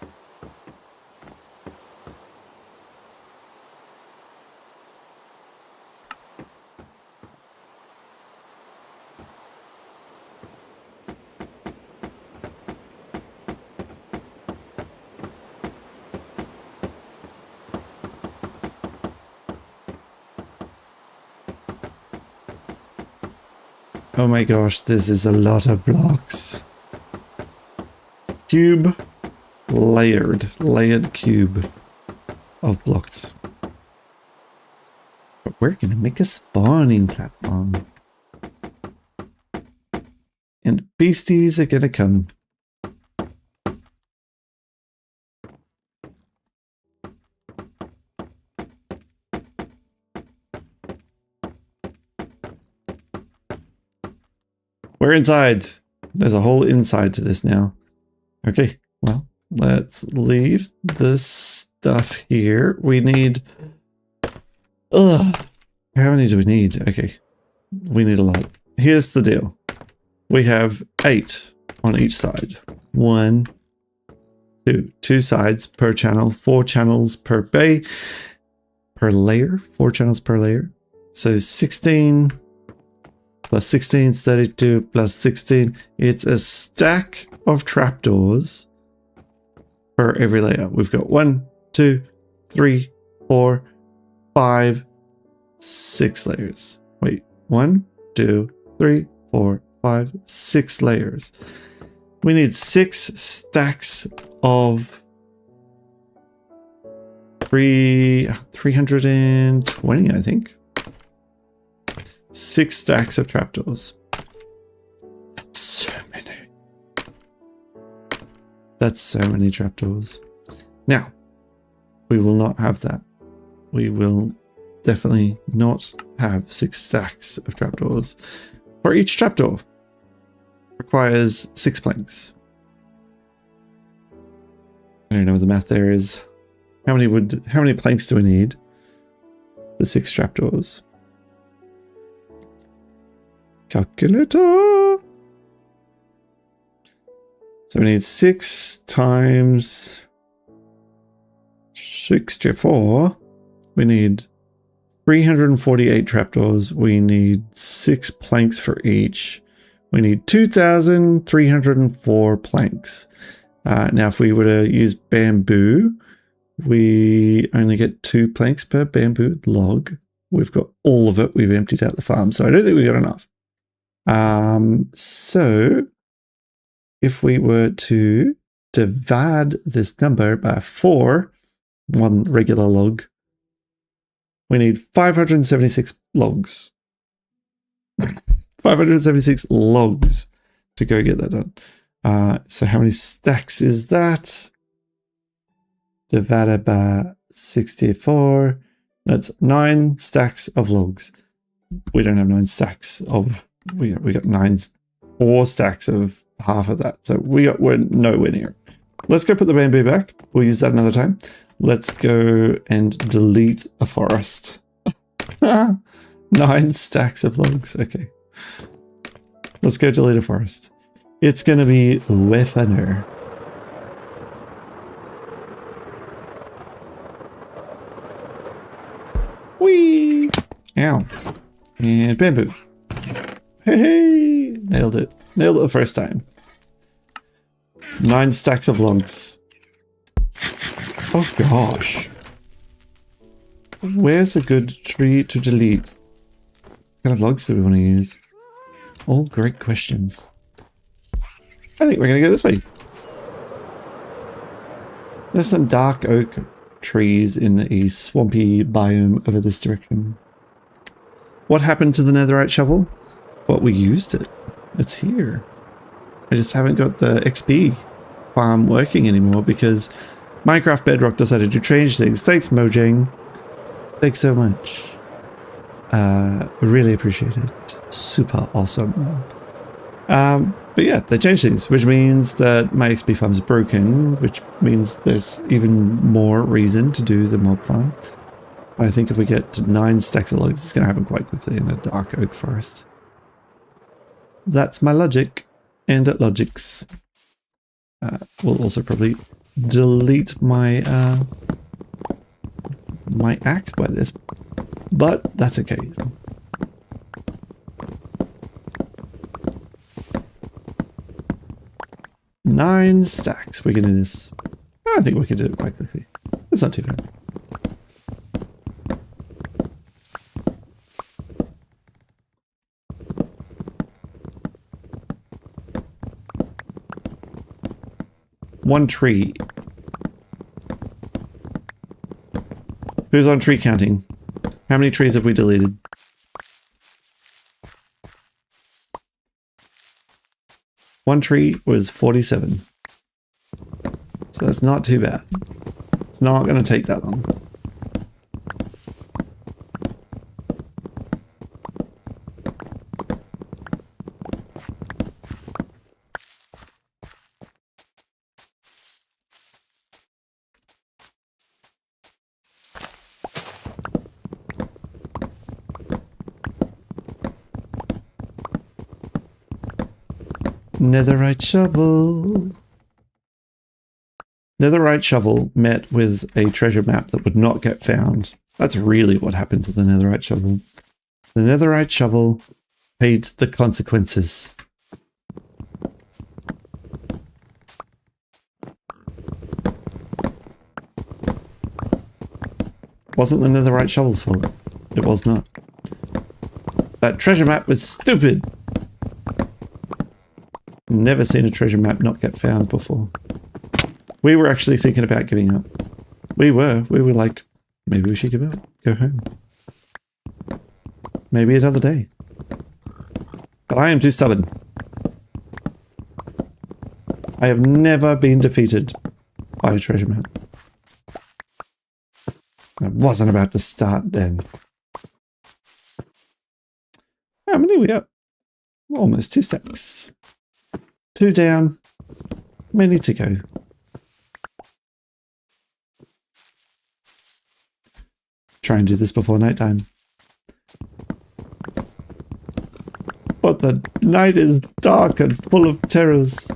Oh my gosh, this is a lot of blocks. Cube. Layered cube of blocks. But we're gonna make a spawning platform. And beasties are gonna come. We're inside. There's a whole inside to this now. Okay, well, let's leave this stuff here. We need... Ugh. How many do we need? Okay, we need a lot. Here's the deal. We have 8 on each side. 1, 2. 2 sides per channel. 4 channels per bay. Per layer. 4 channels per layer. So 16... plus 16 is 32, plus 16. It's a stack of trapdoors per every layer. We've got 1, 2, 3, 4, 5, 6 layers. Wait, 1, 2, 3, 4, 5, 6 layers. We need 6 stacks of 320, I think. 6 stacks of trapdoors. That's so many. That's so many trapdoors. Now, we will not have that. We will definitely not have 6 stacks of trapdoors. For each trapdoor requires 6 planks. I don't know what the math there is. How many planks do we need for 6 trapdoors? Calculator. So we need 6 times 64. We need 348 trapdoors. We need 6 planks for each. We need 2,304 planks. Now, if we were to use bamboo, we only get 2 planks per bamboo log. We've got all of it. We've emptied out the farm, so I don't think we got enough. So if we were to divide this number by 4, 1 regular log, we need 576 logs. 576 logs to go get that done. So how many stacks is that? Divided by 64. That's 9 stacks of logs. We don't have 9 stacks of... We got 4 stacks of half of that. So we're nowhere near it. Let's go put the bamboo back. We'll use that another time. Let's go and delete a forest. 9 stacks of logs. Okay. Let's go delete a forest. It's going to be way funner. Whee! Ow. And bamboo. Hey! Nailed it. Nailed it the first time. 9 stacks of logs. Oh gosh. Where's a good tree to delete? What kind of logs do we want to use? All great questions. I think we're going to go this way. There's some dark oak trees in a swampy biome over this direction. What happened to the netherite shovel? Well, we used it. It's here. I just haven't got the XP farm working anymore because Minecraft Bedrock decided to change things. Thanks, Mojang. Thanks so much. Really appreciate it. Super awesome. But yeah, they changed things, which means that my XP farm is broken, which means there's even more reason to do the mob farm. I think if we get to 9 stacks of logs, it's going to happen quite quickly in a dark oak forest. That's my logic. And at logics. We'll also probably delete my my axe by this, but that's okay. Nine stacks. We can do this. I think we can do it quite quickly. It's not too bad. one tree. Who's on tree counting? How many trees have we deleted? One tree was 47. So that's not too bad. It's not going to take that long. Netherite shovel. Netherite shovel met with a treasure map that would not get found. That's really what happened to the netherite shovel. The netherite shovel paid the consequences. Wasn't the netherite shovel's fault. It was not. That treasure map was stupid. Never seen a treasure map not get found before. We were actually thinking about giving up. We were like, maybe we should give up. Go home. Maybe another day. But I am too stubborn. I have never been defeated by a treasure map. I wasn't about to start then. How many are we up? Almost 2 stacks. 2 down. Many to go. Try and do this before nighttime. But the night is dark and full of terrors.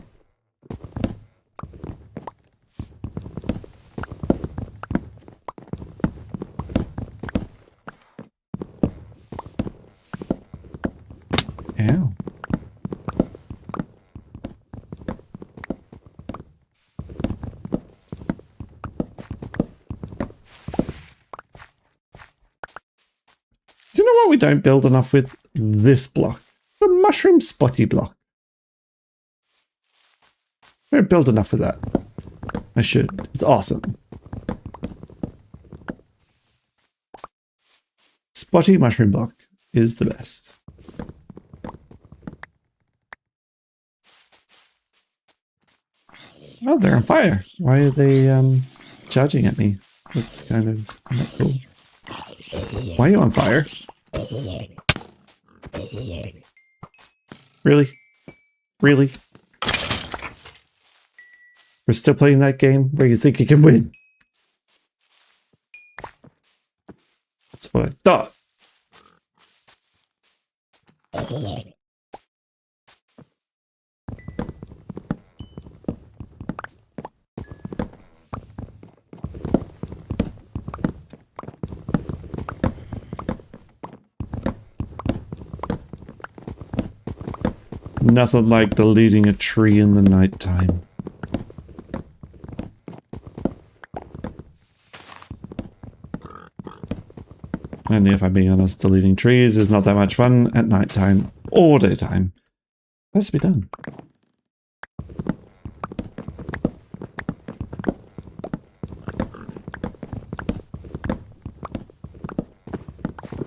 Ow. Do you know what we don't build enough with? This block. The mushroom spotty block. I don't build enough with that. I should. It's awesome. Spotty mushroom block is the best. Oh, they're on fire. Why are they charging at me? That's kind of not cool. Why are you on fire? Really? Really? We're still playing that game where you think you can win. That's what I thought. Nothing like deleting a tree in the nighttime. And if I'm being honest, deleting trees is not that much fun at nighttime or daytime. It has to be done.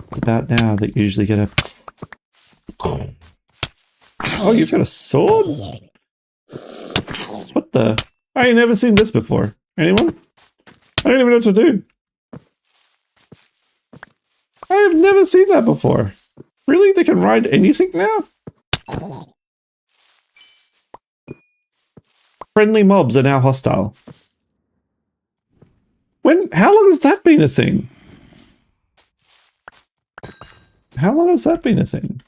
It's about now that you usually get a... Oh, you've got a sword? What the? I ain't never seen this before. Anyone? I don't even know what to do. I have never seen that before. Really? They can ride anything now? Friendly mobs are now hostile. How long has that been a thing? How long has that been a thing?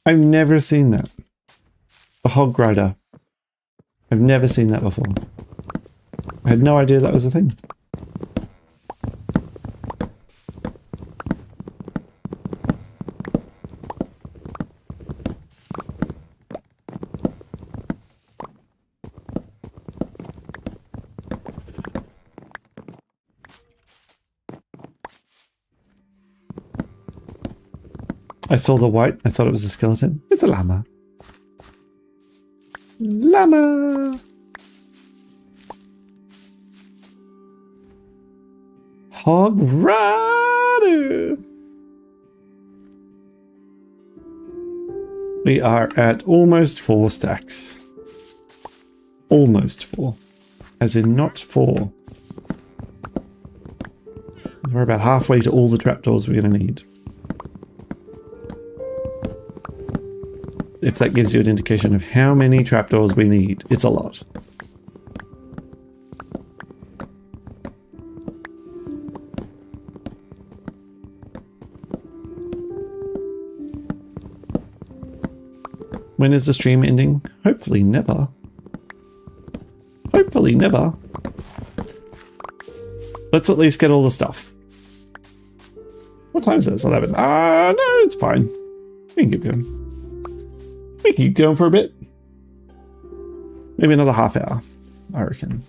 I've never seen that. The hog rider. I've never seen that before. I had no idea that was a thing. I saw the white. I thought it was a skeleton. It's a llama. Llama. Hog rider. We are at almost 4 stacks. Almost 4. As in not 4. We're about halfway to all the trapdoors we're going to need. If that gives you an indication of how many trapdoors we need, it's a lot. When is the stream ending? Hopefully never. Hopefully never. Let's at least get all the stuff. What time is it? It's 11. No, it's fine. We can keep going. We can keep going for a bit. Maybe another half hour, I reckon.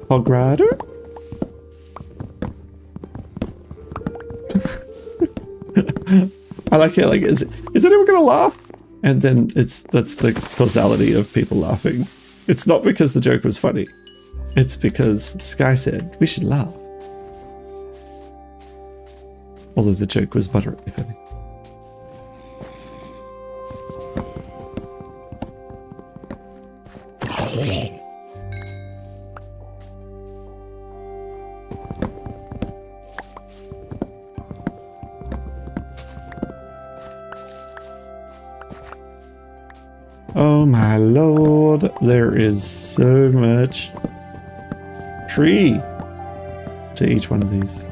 Hog rider? I like it. Like, is anyone gonna laugh? And then that's the causality of people laughing. It's not because the joke was funny. It's because Sky said we should laugh. Although the joke was moderately funny. Oh my lord, there is so much tree to each one of these.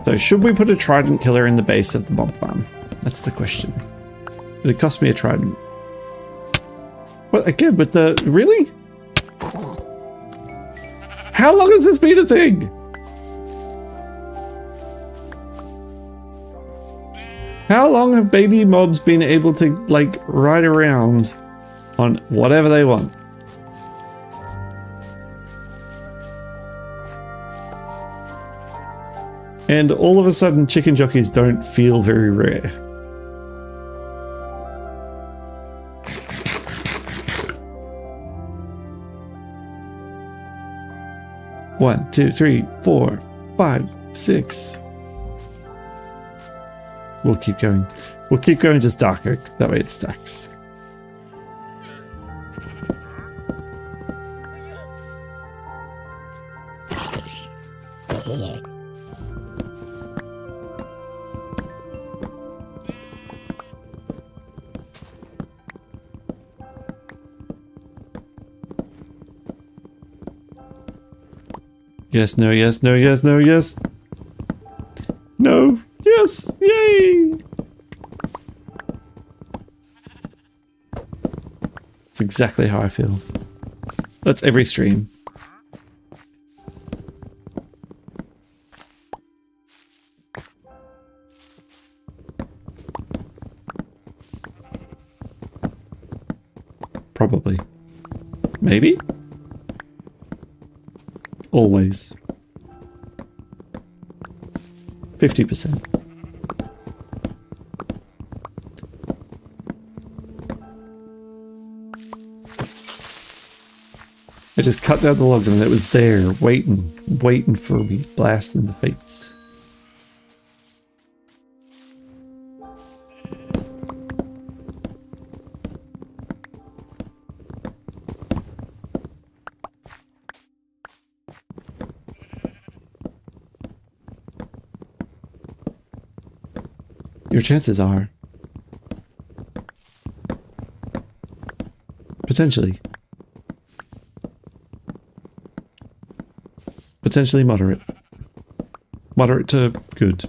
So should we put a trident killer in the base of the mob farm? That's the question. Did it cost me a trident? Well, again, with the... Really? How long has this been a thing? How long have baby mobs been able to, like, ride around on whatever they want? And all of a sudden, chicken jockeys don't feel very rare. One, two, three, 4, 5, 6. We'll keep going. We'll keep going just darker. That way it stacks. Yes, no, yes, no, yes, no, yes. No, yes, yay! That's exactly how I feel. That's every stream. Probably. Maybe? Always. 50%. I just cut down the log and it was there, waiting for me, blast in the face. Your chances are potentially moderate. Moderate to good.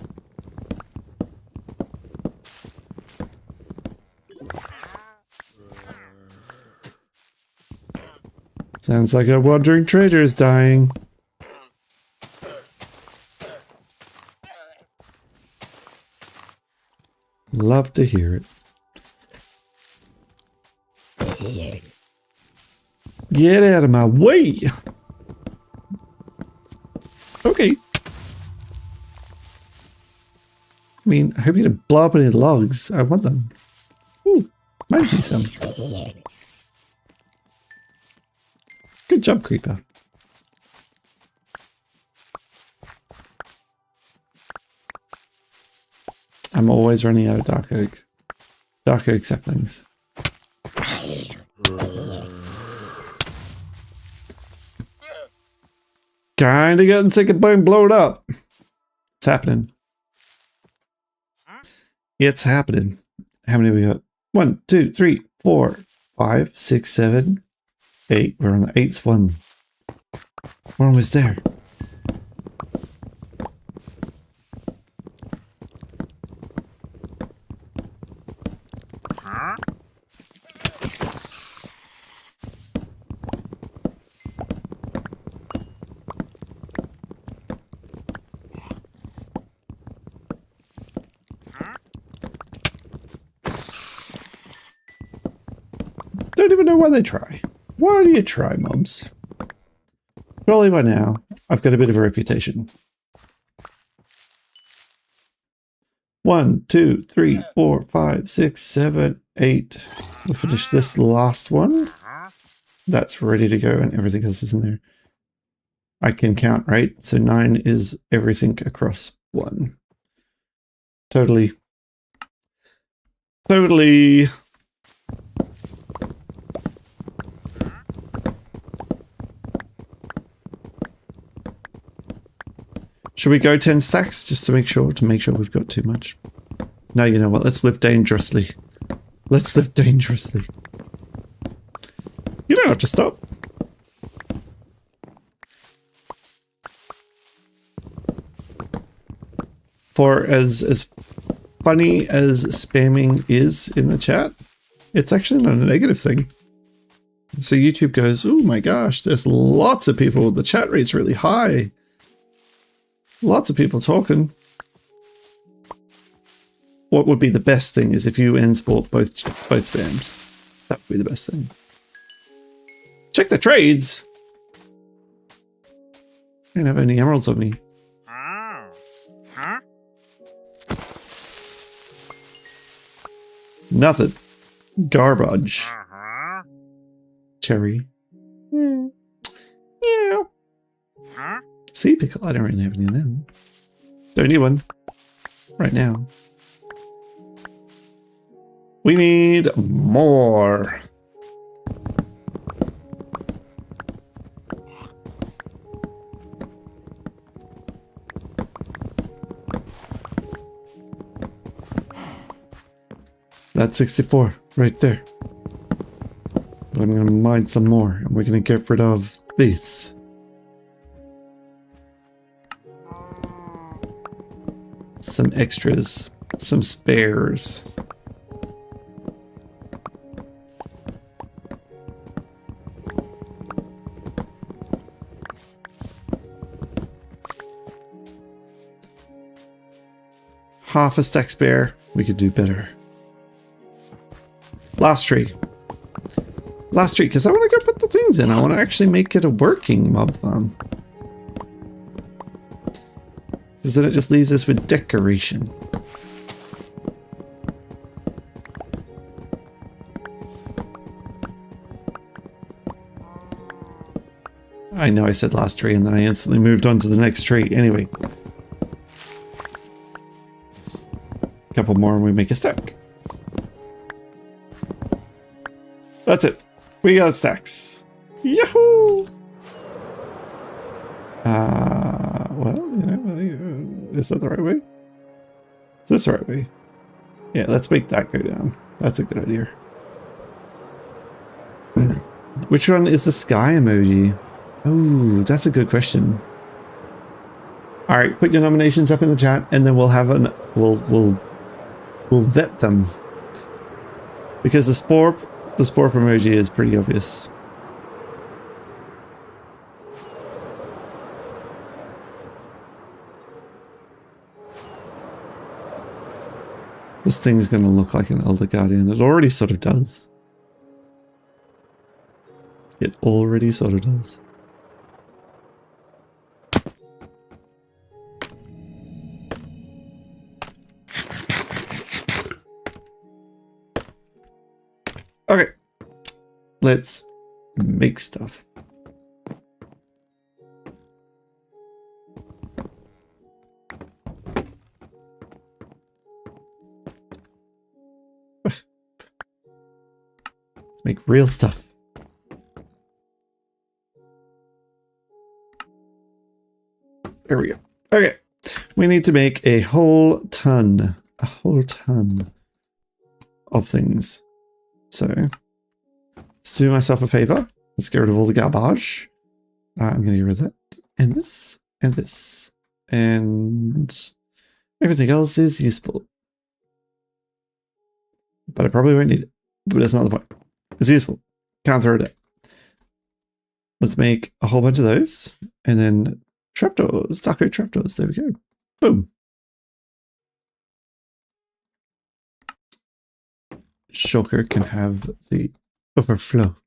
Sounds like a wandering trader is dying. Love to hear it. Get out of my way! Okay. I mean, I hope you didn't blow up any logs. I want them. Ooh, might be some. Good job, creeper. I'm always running out of dark oak. Dark oak saplings. Kinda getting sick of being blown up. It's happening. It's happening. How many we got? 1, 2, 3, 4, 5, 6, 7, 8. We're on the 8th one. We're almost there. Don't even know why they try. Why do you try, mobs? Surely by now, I've got a bit of a reputation. 1, 2, 3, 4, 5, 6, 7, 8. We'll finish this last one. That's ready to go and everything else is in there. I can count, right? So 9 is everything across 1. Totally. Totally. Should we go 10 stacks just to make sure we've got too much? No, you know what? Let's live dangerously. Let's live dangerously. You don't have to stop. For as funny as spamming is in the chat, it's actually not a negative thing. So YouTube goes, oh my gosh, there's lots of people. The chat rate's really high. Lots of people talking. What would be the best thing is if you and Sport both spammed. That would be the best thing. Check the trades. I don't have any emeralds on me. Nothing. Garbage. Cherry. Yeah. Sea pickle. I don't really have any of them. Don't need one. Right now. We need more. That's 64 right there. But I'm going to mine some more and we're going to get rid of this. Some extras, some spares. Half a stack spare. We could do better. Last tree. Last tree, because I want to go put the things in. I want to actually make it a working mob farm. Because then it just leaves us with decoration. I know I said last tree and then I instantly moved on to the next tree. Anyway. A couple more and we make a stack. That's it. We got stacks. Yahoo! Well, you know, is that the right way? Is this the right way? Yeah, let's make that go down. That's a good idea. Which one is the sky emoji? Oh, that's a good question. All right, put your nominations up in the chat, and then we'll have an we'll vet them because the spore emoji is pretty obvious. This thing's going to look like an Elder Guardian. It already sort of does. It already sort of does. Okay. Let's make stuff. Make real stuff. There we go. Okay. We need to make a whole ton of things. So, let's do myself a favor. Let's get rid of all the garbage. I'm going to get rid of that. And this. And this. And everything else is useful. But I probably won't need it. But that's not the point. It's useful. Can't throw it out. Let's make a whole bunch of those. And then trapdoors. Taco trapdoors. There we go. Boom. Shulker can have the overflow.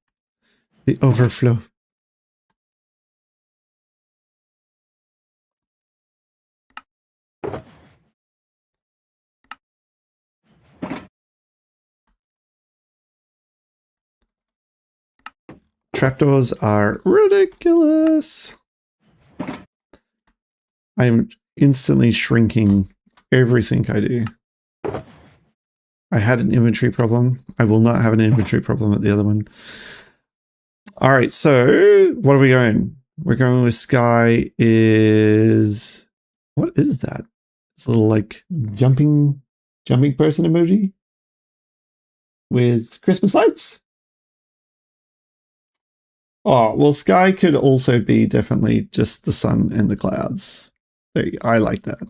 The overflow. Trapdoors are ridiculous. I'm instantly shrinking everything I do. I had an inventory problem. I will not have an inventory problem at the other one. All right, so what are we going? We're going with Sky is... What is that? It's a little like jumping person emoji with Christmas lights. Oh, well, Sky could also be definitely just the sun and the clouds. There you go. I like that.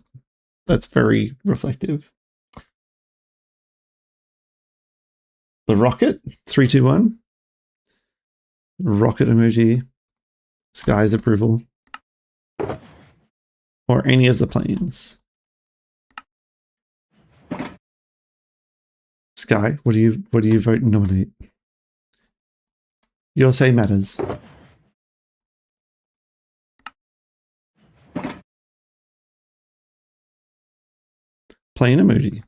That's very reflective. The rocket, 3, 2, 1. Rocket emoji. Sky's approval. Or any of the planes. Sky, what do you vote and nominate? Your say matters. Plane emoji.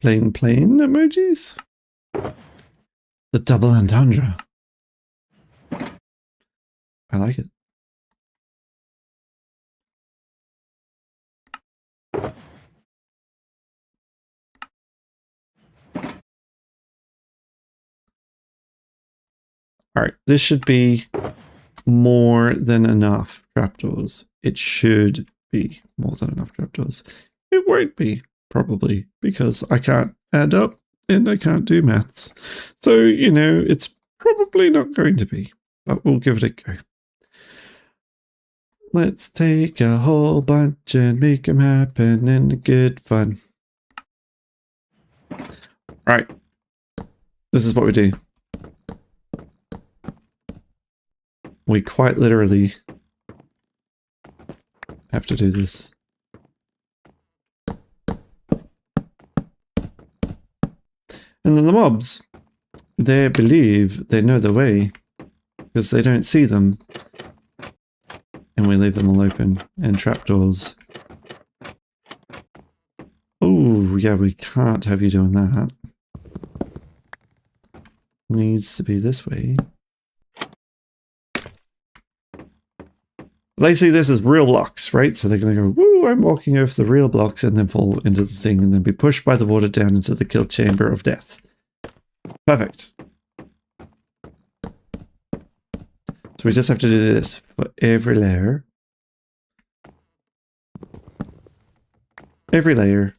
Plane emojis. The double entendre. I like it. All right, this should be more than enough trapdoors. It should be more than enough trapdoors. It won't be, probably, because I can't add up and I can't do maths. So, you know, it's probably not going to be, but we'll give it a go. Let's take a whole bunch and make them happen in good fun. All right, this is what we do. We quite literally have to do this. And then the mobs, they believe they know the way because they don't see them. And we leave them all open. And trapdoors. Oh, yeah, we can't have you doing that. Needs to be this way. They see this as real blocks, right? So they're going to go, woo, I'm walking over the real blocks, and then fall into the thing and then be pushed by the water down into the kill chamber of death. Perfect. So we just have to do this for every layer. Every layer.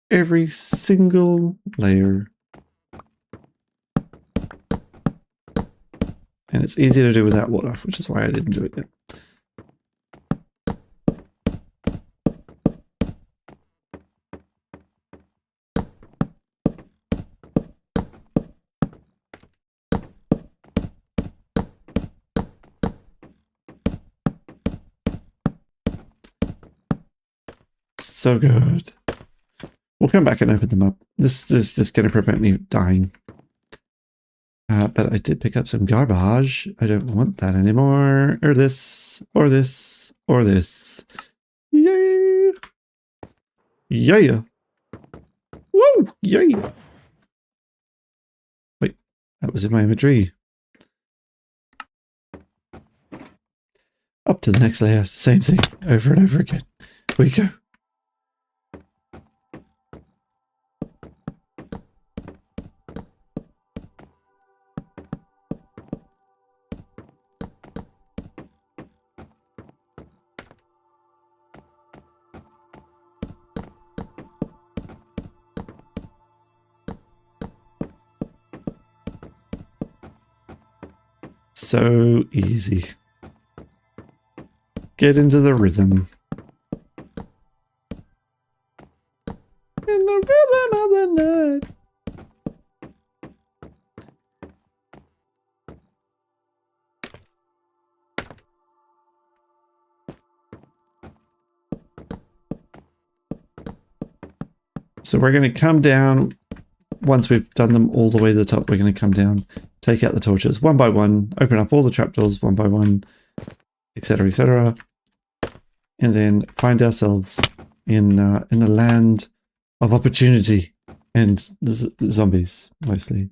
Every single layer. And it's easy to do without water, which is why I didn't do it yet. so good. We'll come back and open them up. This is just going to prevent me dying. But I did pick up some garbage. I don't want that anymore. Or this, or this, or this. Yay! Yeah! Woo! Yay! Wait, that was in my inventory. Up to the next layer. Same thing. Over and over again. We go. So easy. Get into the rhythm. In the rhythm of the night. So we're going to come down. Once we've done them all the way to the top, we're going to come down, take out the torches one by one, open up all the trapdoors one by one, etc., etc., and then find ourselves in a land of opportunity and zombies, mostly.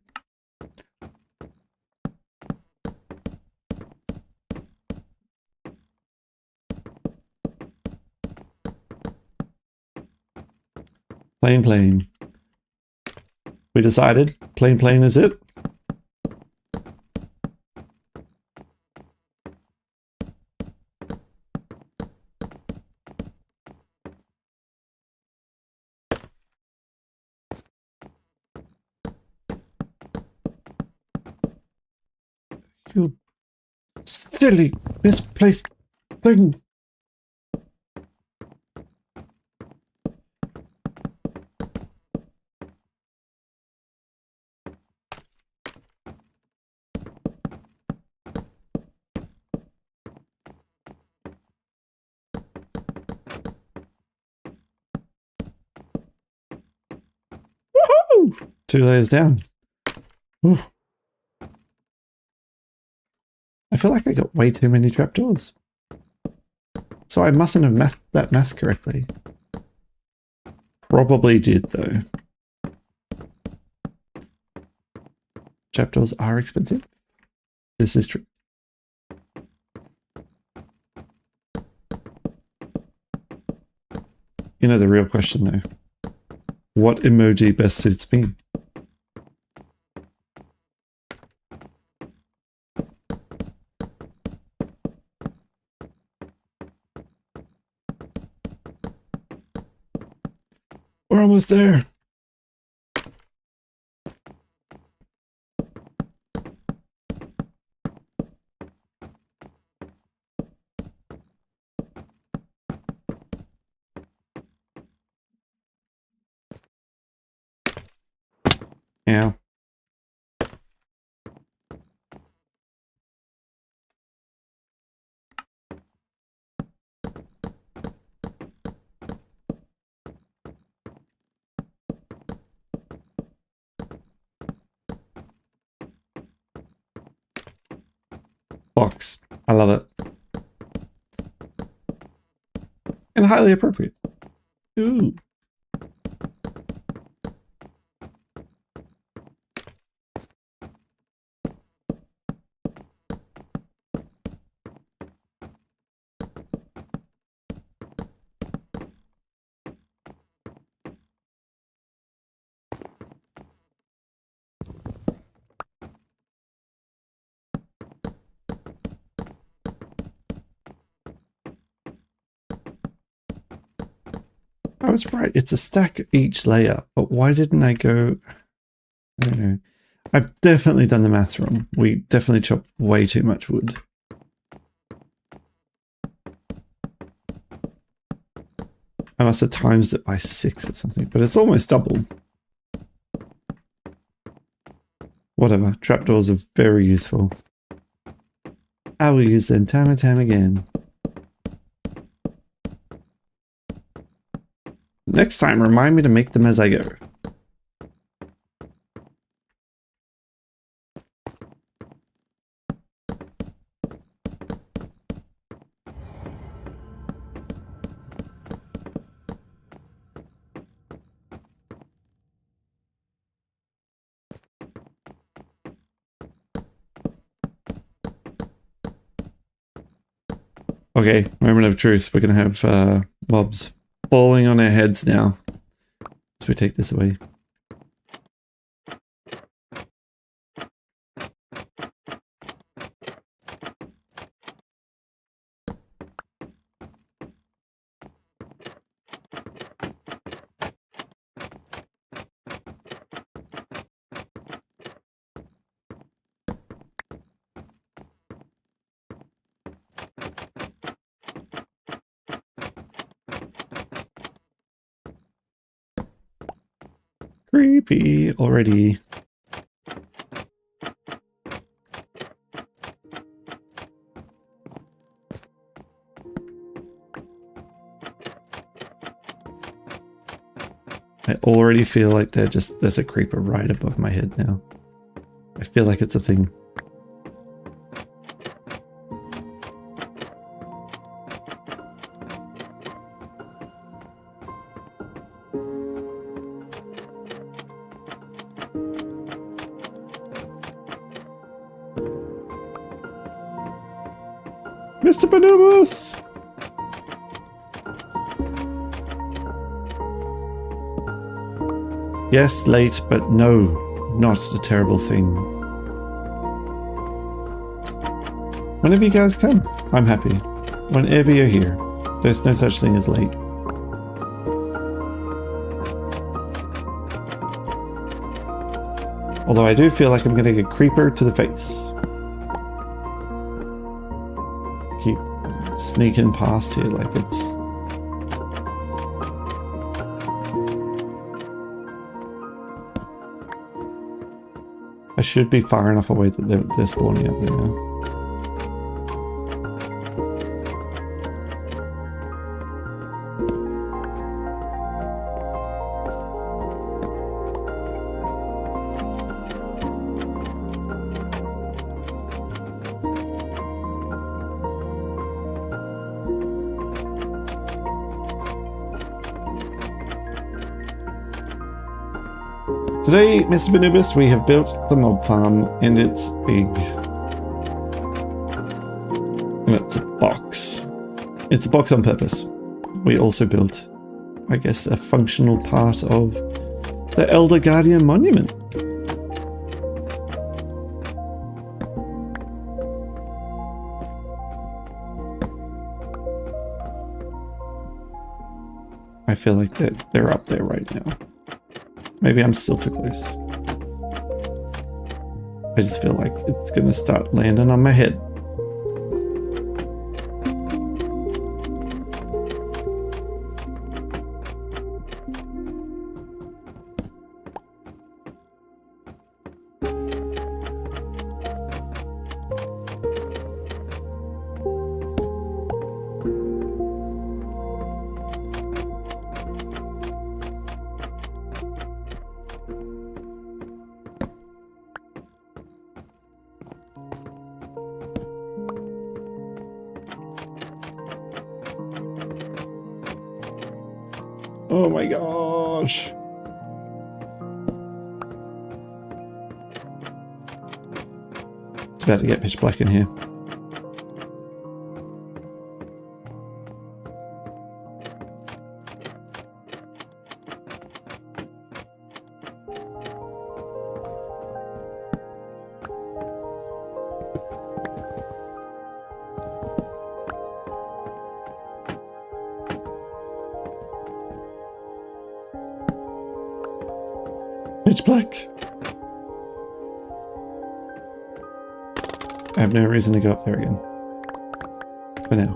Plain. We decided plain is it. You silly misplaced thing. Woohoo! 2 layers down. Ooh. I feel like I got way too many trapdoors. So I mustn't have mathed that math correctly. Probably did, though. Trapdoors are expensive. This is true. You know the real question, though. What emoji best suits me? We're almost there. Yeah. Box. I love it. And highly appropriate. Ooh. I was right. It's a stack each layer. But why didn't I go... I don't know. I've definitely done the maths wrong. We definitely chopped way too much wood. I must have times it by 6 or something, but it's almost double. Whatever. Trapdoors are very useful. I will use them time and time again. Next time, remind me to make them as I go. Okay, moment of truth. We're going to have mobs falling on our heads now as we take this away. Creepy already. I already feel like there's a creeper right above my head now. I feel like it's a thing. Mr. Bonobos! Yes, late, but no, not a terrible thing. Whenever you guys come, I'm happy. Whenever you're here, there's no such thing as late. Although I do feel like I'm going to get creeper to the face. Keep sneaking past here like it's... I should be far enough away that they're spawning up there now. Today, Mr. Bonobos, we have built the mob farm, and it's big. And it's a box. It's a box on purpose. We also built, I guess, a functional part of the Elder Guardian Monument. I feel like they're up there right now. Maybe I'm still too close. I just feel like it's gonna start landing on my head. Oh my gosh. It's about to get pitch black in here. Pitch black. I have no reason to go up there again. For now.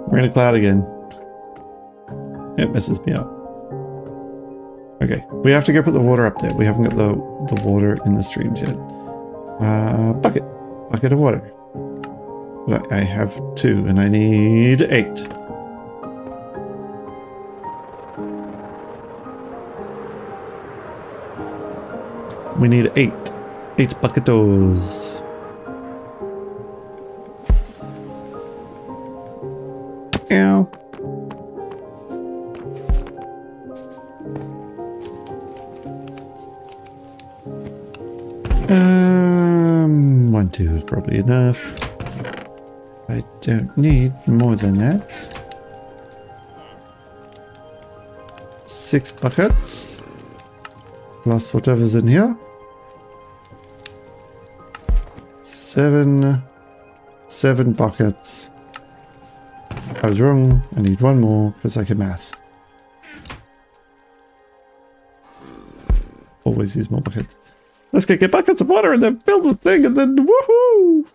We're in a cloud again. It messes me up. Okay. Okay, we have to go put the water up there. We haven't got the water in the streams yet. Bucket of water. But I have 2 and I need 8. We need 8 bucketos. Ow. 1, 2 is probably enough. I don't need more than that. 6 buckets. Plus whatever's in here. 7 buckets. I was wrong. I need 1 more because I can math. Always use more buckets. Let's go get buckets of water and then build the thing and then woohoo!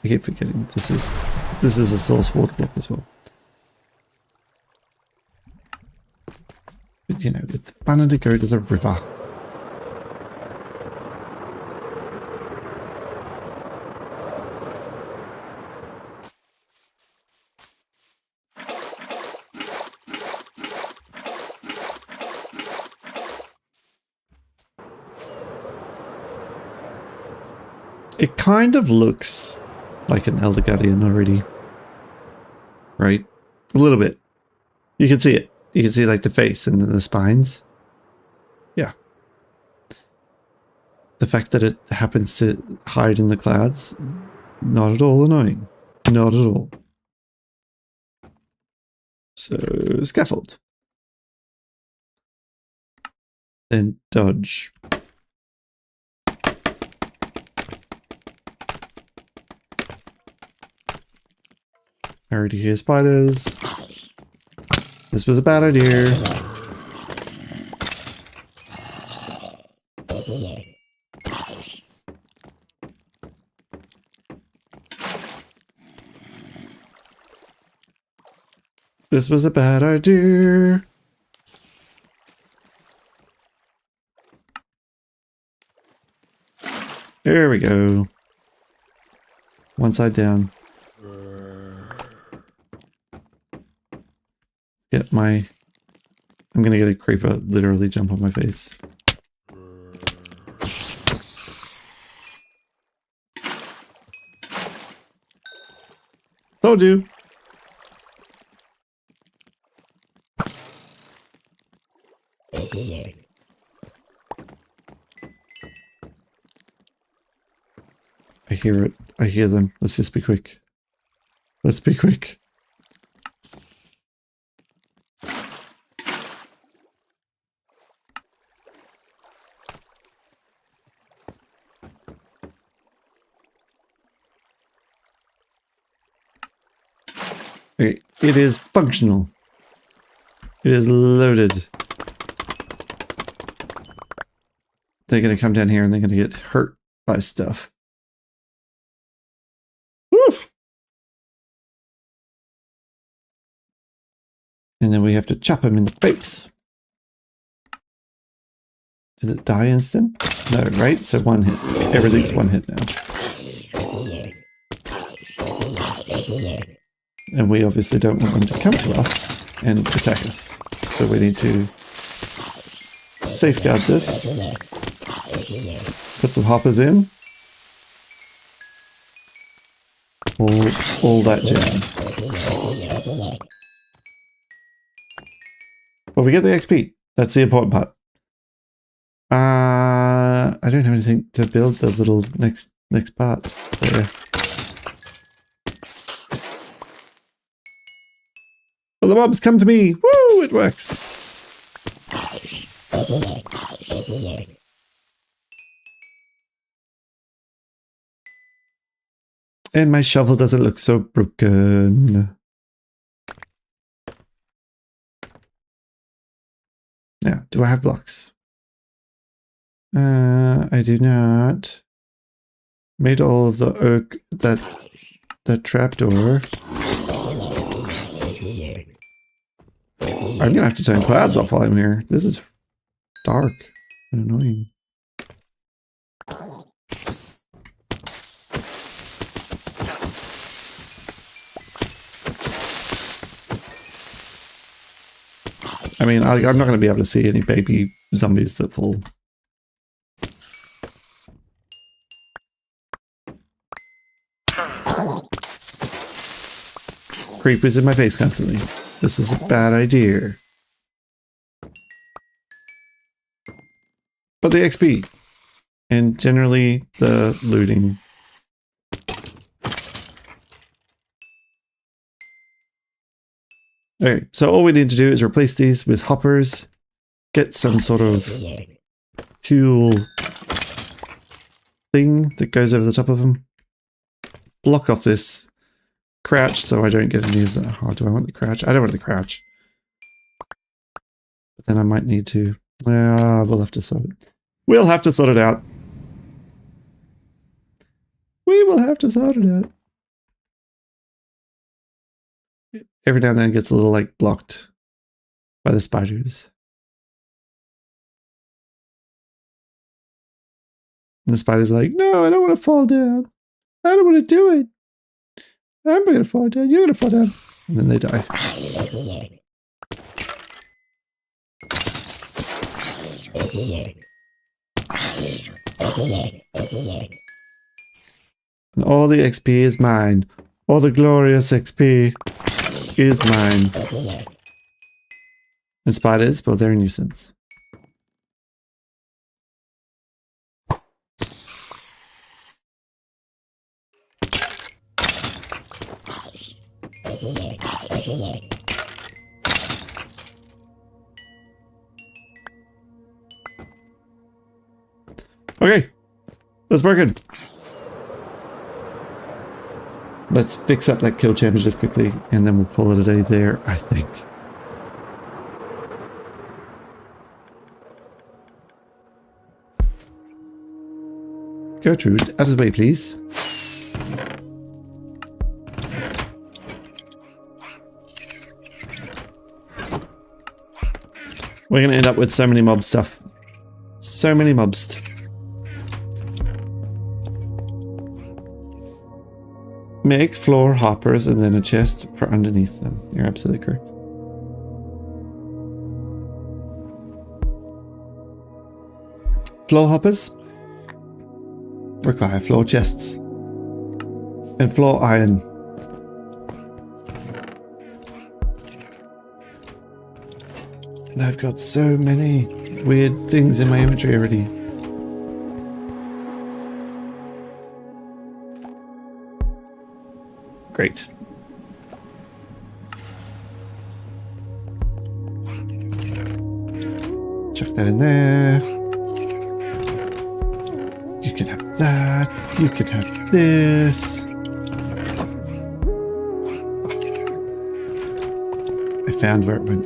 I keep forgetting this is a source water block as well. But you know, it's fun to go to the river. It kind of looks like an Elder Guardian already. Right? A little bit. You can see it. You can see like the face and the spines. Yeah. The fact that it happens to hide in the clouds, not at all annoying. Not at all. So, scaffold. Then dodge. I already hear spiders. This was a bad idea. This was a bad idea. There we go. One side down. Get my... I'm gonna get a creeper literally jump on my face. Told you. I hear it. I hear them. Let's just be quick. Let's be quick. Okay, it is functional. It is loaded. They're gonna come down here and they're gonna get hurt by stuff. Woof! And then we have to chop him in the face. Did it die instant? No, right? So 1 hit. Everything's 1 hit now. And we obviously don't want them to come to us and attack us. So we need to safeguard this. Put some hoppers in. All that jam. But we get the XP. That's the important part. I don't have anything to build the little next part there. Well, the mobs come to me. Woo! It works. And my shovel doesn't look so broken. Now, do I have blocks? I do not. Made all of the oak, that trapdoor. I'm gonna have to turn clouds off while I'm here. This is dark and annoying. I mean, I'm not going to be able to see any baby zombies that fall. Creepers in my face constantly. This is a bad idea. But the XP. And generally the looting. Okay, so all we need to do is replace these with hoppers, get some sort of fuel thing that goes over the top of them, block off this crouch so I don't get any of the... Oh, do I want the crouch? I don't want the crouch. But then I might need to... we'll have to sort it. We'll have to sort it out. We will have to sort it out. Every now and then it gets a little, like, blocked by the spiders. And the spider's like, no, I don't want to fall down. I don't want to do it. I'm going to fall down. You're going to fall down. And then they die. And all the XP is mine. All the glorious XP is mine. And spiders, well, they're a nuisance. Okay, that's working. Let's fix up that kill chamber just quickly, and then we'll call it a day there, I think. Gertrude, out of the way, please. We're going to end up with so many mob stuff. So many mobs. Make floor hoppers and then a chest for underneath them. You're absolutely correct. Floor hoppers require floor chests and floor iron. And I've got so many weird things in my inventory already. Great. Chuck that in there. You can have that. You can have this. I found where it went.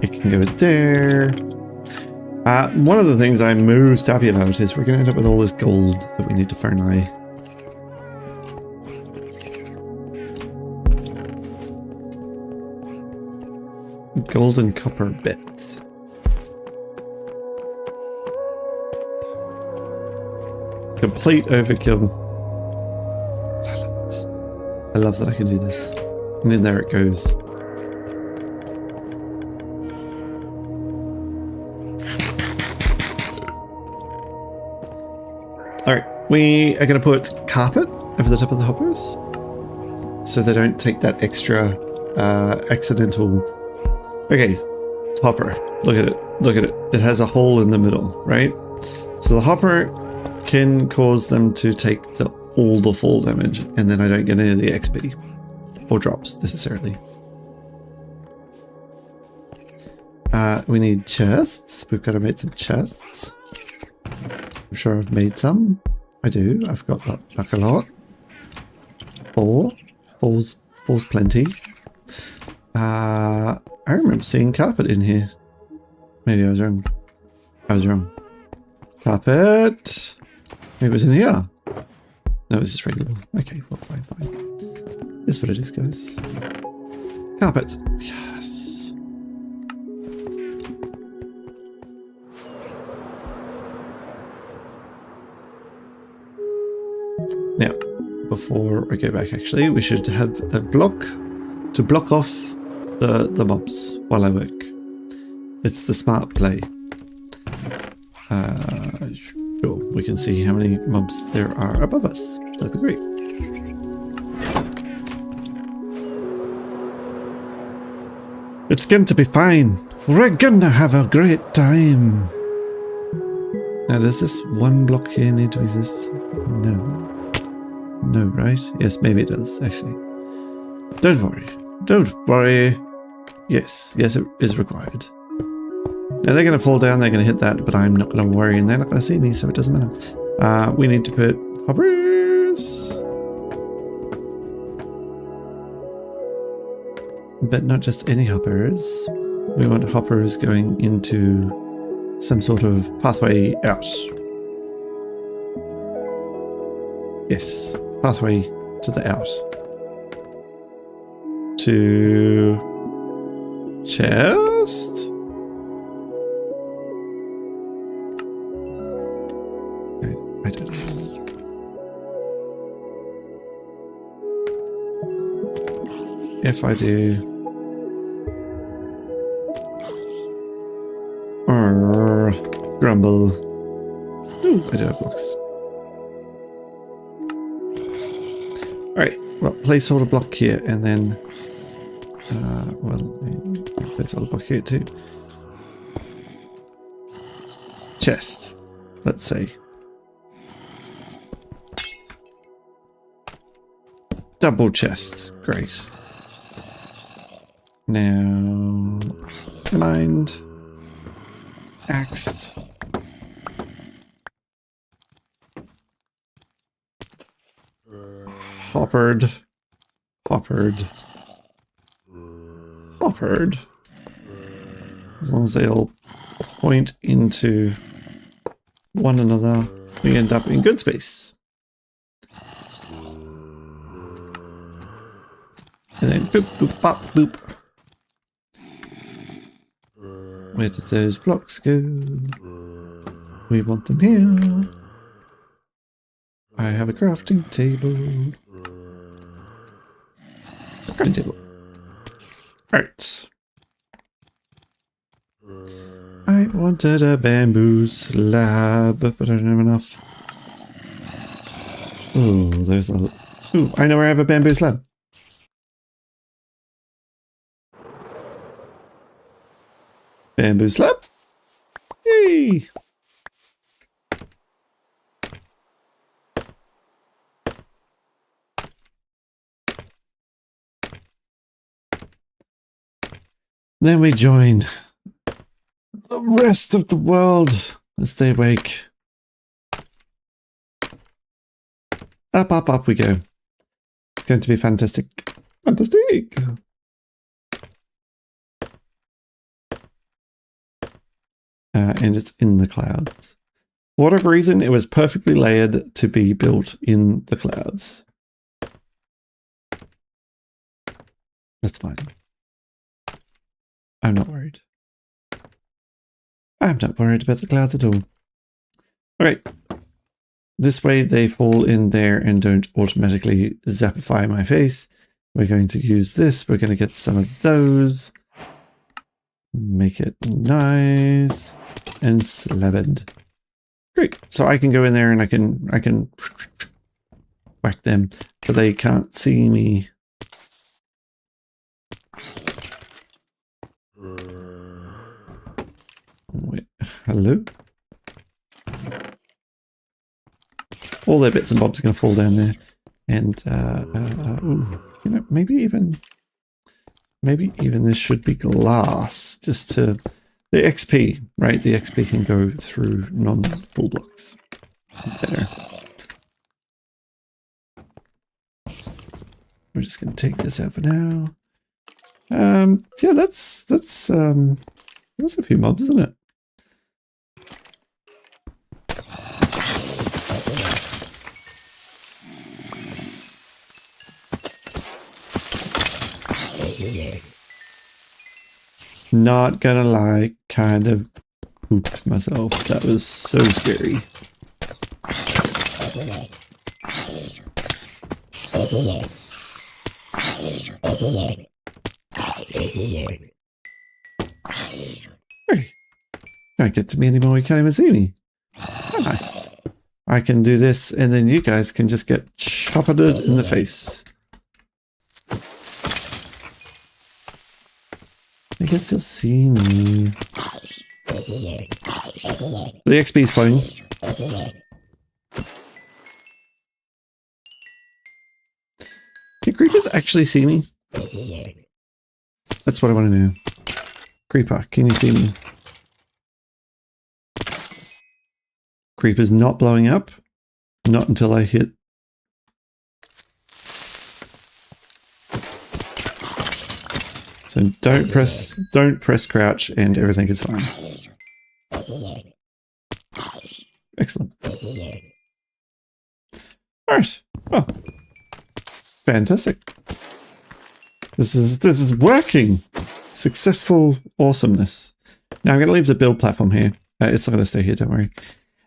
It can go there. One of the things I'm most happy about is we're going to end up with all this gold that we need to furnish. Gold and copper bits. Complete overkill. I love that I can do this. And then there it goes. Alright, we are going to put carpet over the top of the hoppers so they don't take that extra accidental... Okay, hopper. Look at it. Look at it. It has a hole in the middle, right? So the hopper can cause them to take all the fall damage, and then I don't get any of the XP or drops necessarily. We need chests. We've got to make some chests. I'm sure I've made some. I do. I've got that like a lot. Four's plenty. I remember seeing carpet in here. Maybe I was wrong. I was wrong. Carpet. Maybe it was in here. No, it's just regular. Okay, well, fine. It's what it is, guys. Carpet. Yes. before I go back, actually, we should have a block to block off the mobs while I work. It's the smart play. Sure, we can see how many mobs there are above us. That'd be great. It's going to be fine. We're gonna have a great time. Now, does this one block here need to exist? No. No, right? Yes, maybe it does, actually. Don't worry. Don't worry. Yes, yes, it is required. Now, they're going to fall down, they're going to hit that, but I'm not going to worry, and they're not going to see me, so it doesn't matter. We need to put hoppers. But not just any hoppers. We want hoppers going into some sort of pathway out. Yes, pathway to the out. To chest? I don't know. If I do... grumble. Ooh, I do have blocks. Alright, well, placeholder block here, and then... well, placeholder block here too. Chest, let's say. Double chest, great. Now, mind, axed. Hoppered. Hoppered. Hoppered. As long as they all point into one another, we end up in good space. And then boop, boop, bop, boop. Where did those blocks go? We want them here. I have a crafting table. Crafting table. Alright. I wanted a bamboo slab, but I don't have enough. Oh, there's a... Ooh, I know where I have a bamboo slab. Bamboo slab. Yay! Then we join the rest of the world as they wake. Up, up, up we go. It's going to be fantastic. Fantastic! And it's in the clouds. For whatever reason, it was perfectly layered to be built in the clouds. That's fine. I'm not worried. I'm not worried about the clouds at all. Alright. This way they fall in there and don't automatically zapify my face. We're going to use this. We're going to get some of those. Make it nice and slabbed. Great. So I can go in there and I can whack them, but they can't see me. Wait, hello? All their bits and bobs are going to fall down there. And, ooh, you know, maybe even this should be glass, just to... The XP, right? The XP can go through non-full blocks. Better. We're just going to take this out for now. Yeah, that's a few mobs, isn't it? Not gonna lie, kind of pooped myself. That was so scary. Hey, can't get to me anymore, you can't even see me. Oh, nice. I can do this, and then you guys can just get chopped in the face. I guess you'll see me. The XP is floating. Can creepers actually see me? That's what I want to know. Creeper, can you see me? Creeper's not blowing up. Not until I hit. So don't press crouch and everything is fine. Excellent. Alright. Oh. Fantastic. This is working. Successful awesomeness. Now I'm going to leave the build platform here. It's not going to stay here, don't worry.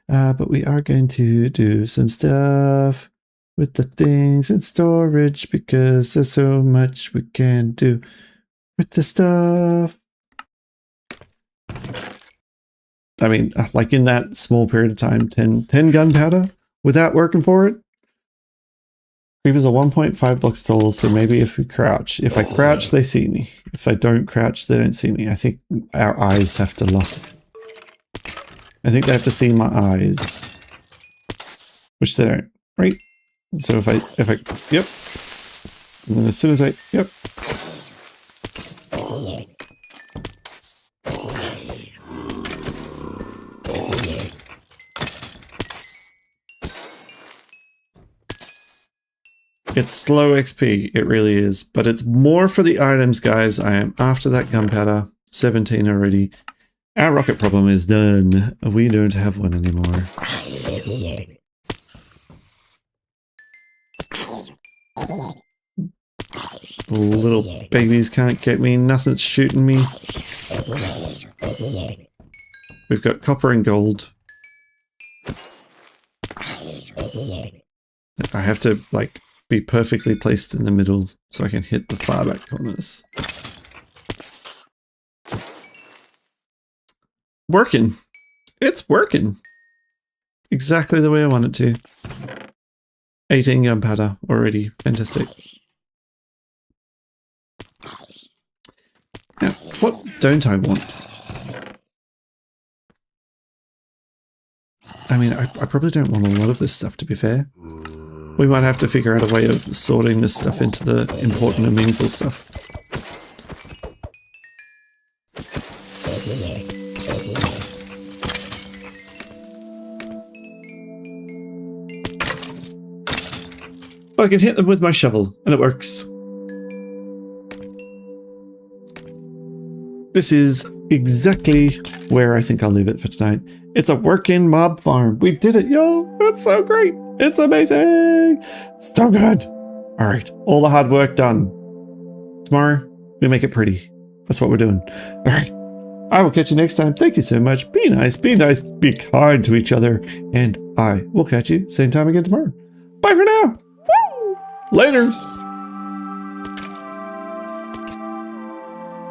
But we are going to do some stuff with the things in storage because there's so much we can do with the stuff. I mean, like in that small period of time, 10 gunpowder without working for it. Creepers are 1.5 blocks tall, so maybe if we crouch. If I crouch, they see me. If I don't crouch, they don't see me. I think our eyes have to lock. I think they have to see my eyes. Which they don't, right? So if I, yep. And then as soon as I, yep. It's slow XP, it really is, but it's more for the items, guys. I am after that gunpowder, 17 already. Our rocket problem is done. We don't have one anymore. Little babies can't get me, nothing's shooting me. We've got copper and gold. I have to, like, be perfectly placed in the middle so I can hit the far back corners. Working. It's working. Exactly the way I want it to. 18 gunpowder already. Fantastic. Now, what don't I want? I mean, I probably don't want a lot of this stuff, to be fair. We might have to figure out a way of sorting this stuff into the important and meaningful stuff. But I can hit them with my shovel, and it works. This is exactly where I think I'll leave it for tonight. It's a working mob farm. We did it, yo! It's so great! It's amazing! So good! Alright, all the hard work done. Tomorrow, we make it pretty. That's what we're doing. Alright, I will catch you next time. Thank you so much. Be nice, be kind to each other. And I will catch you same time again tomorrow. Bye for now! Woo! Laters!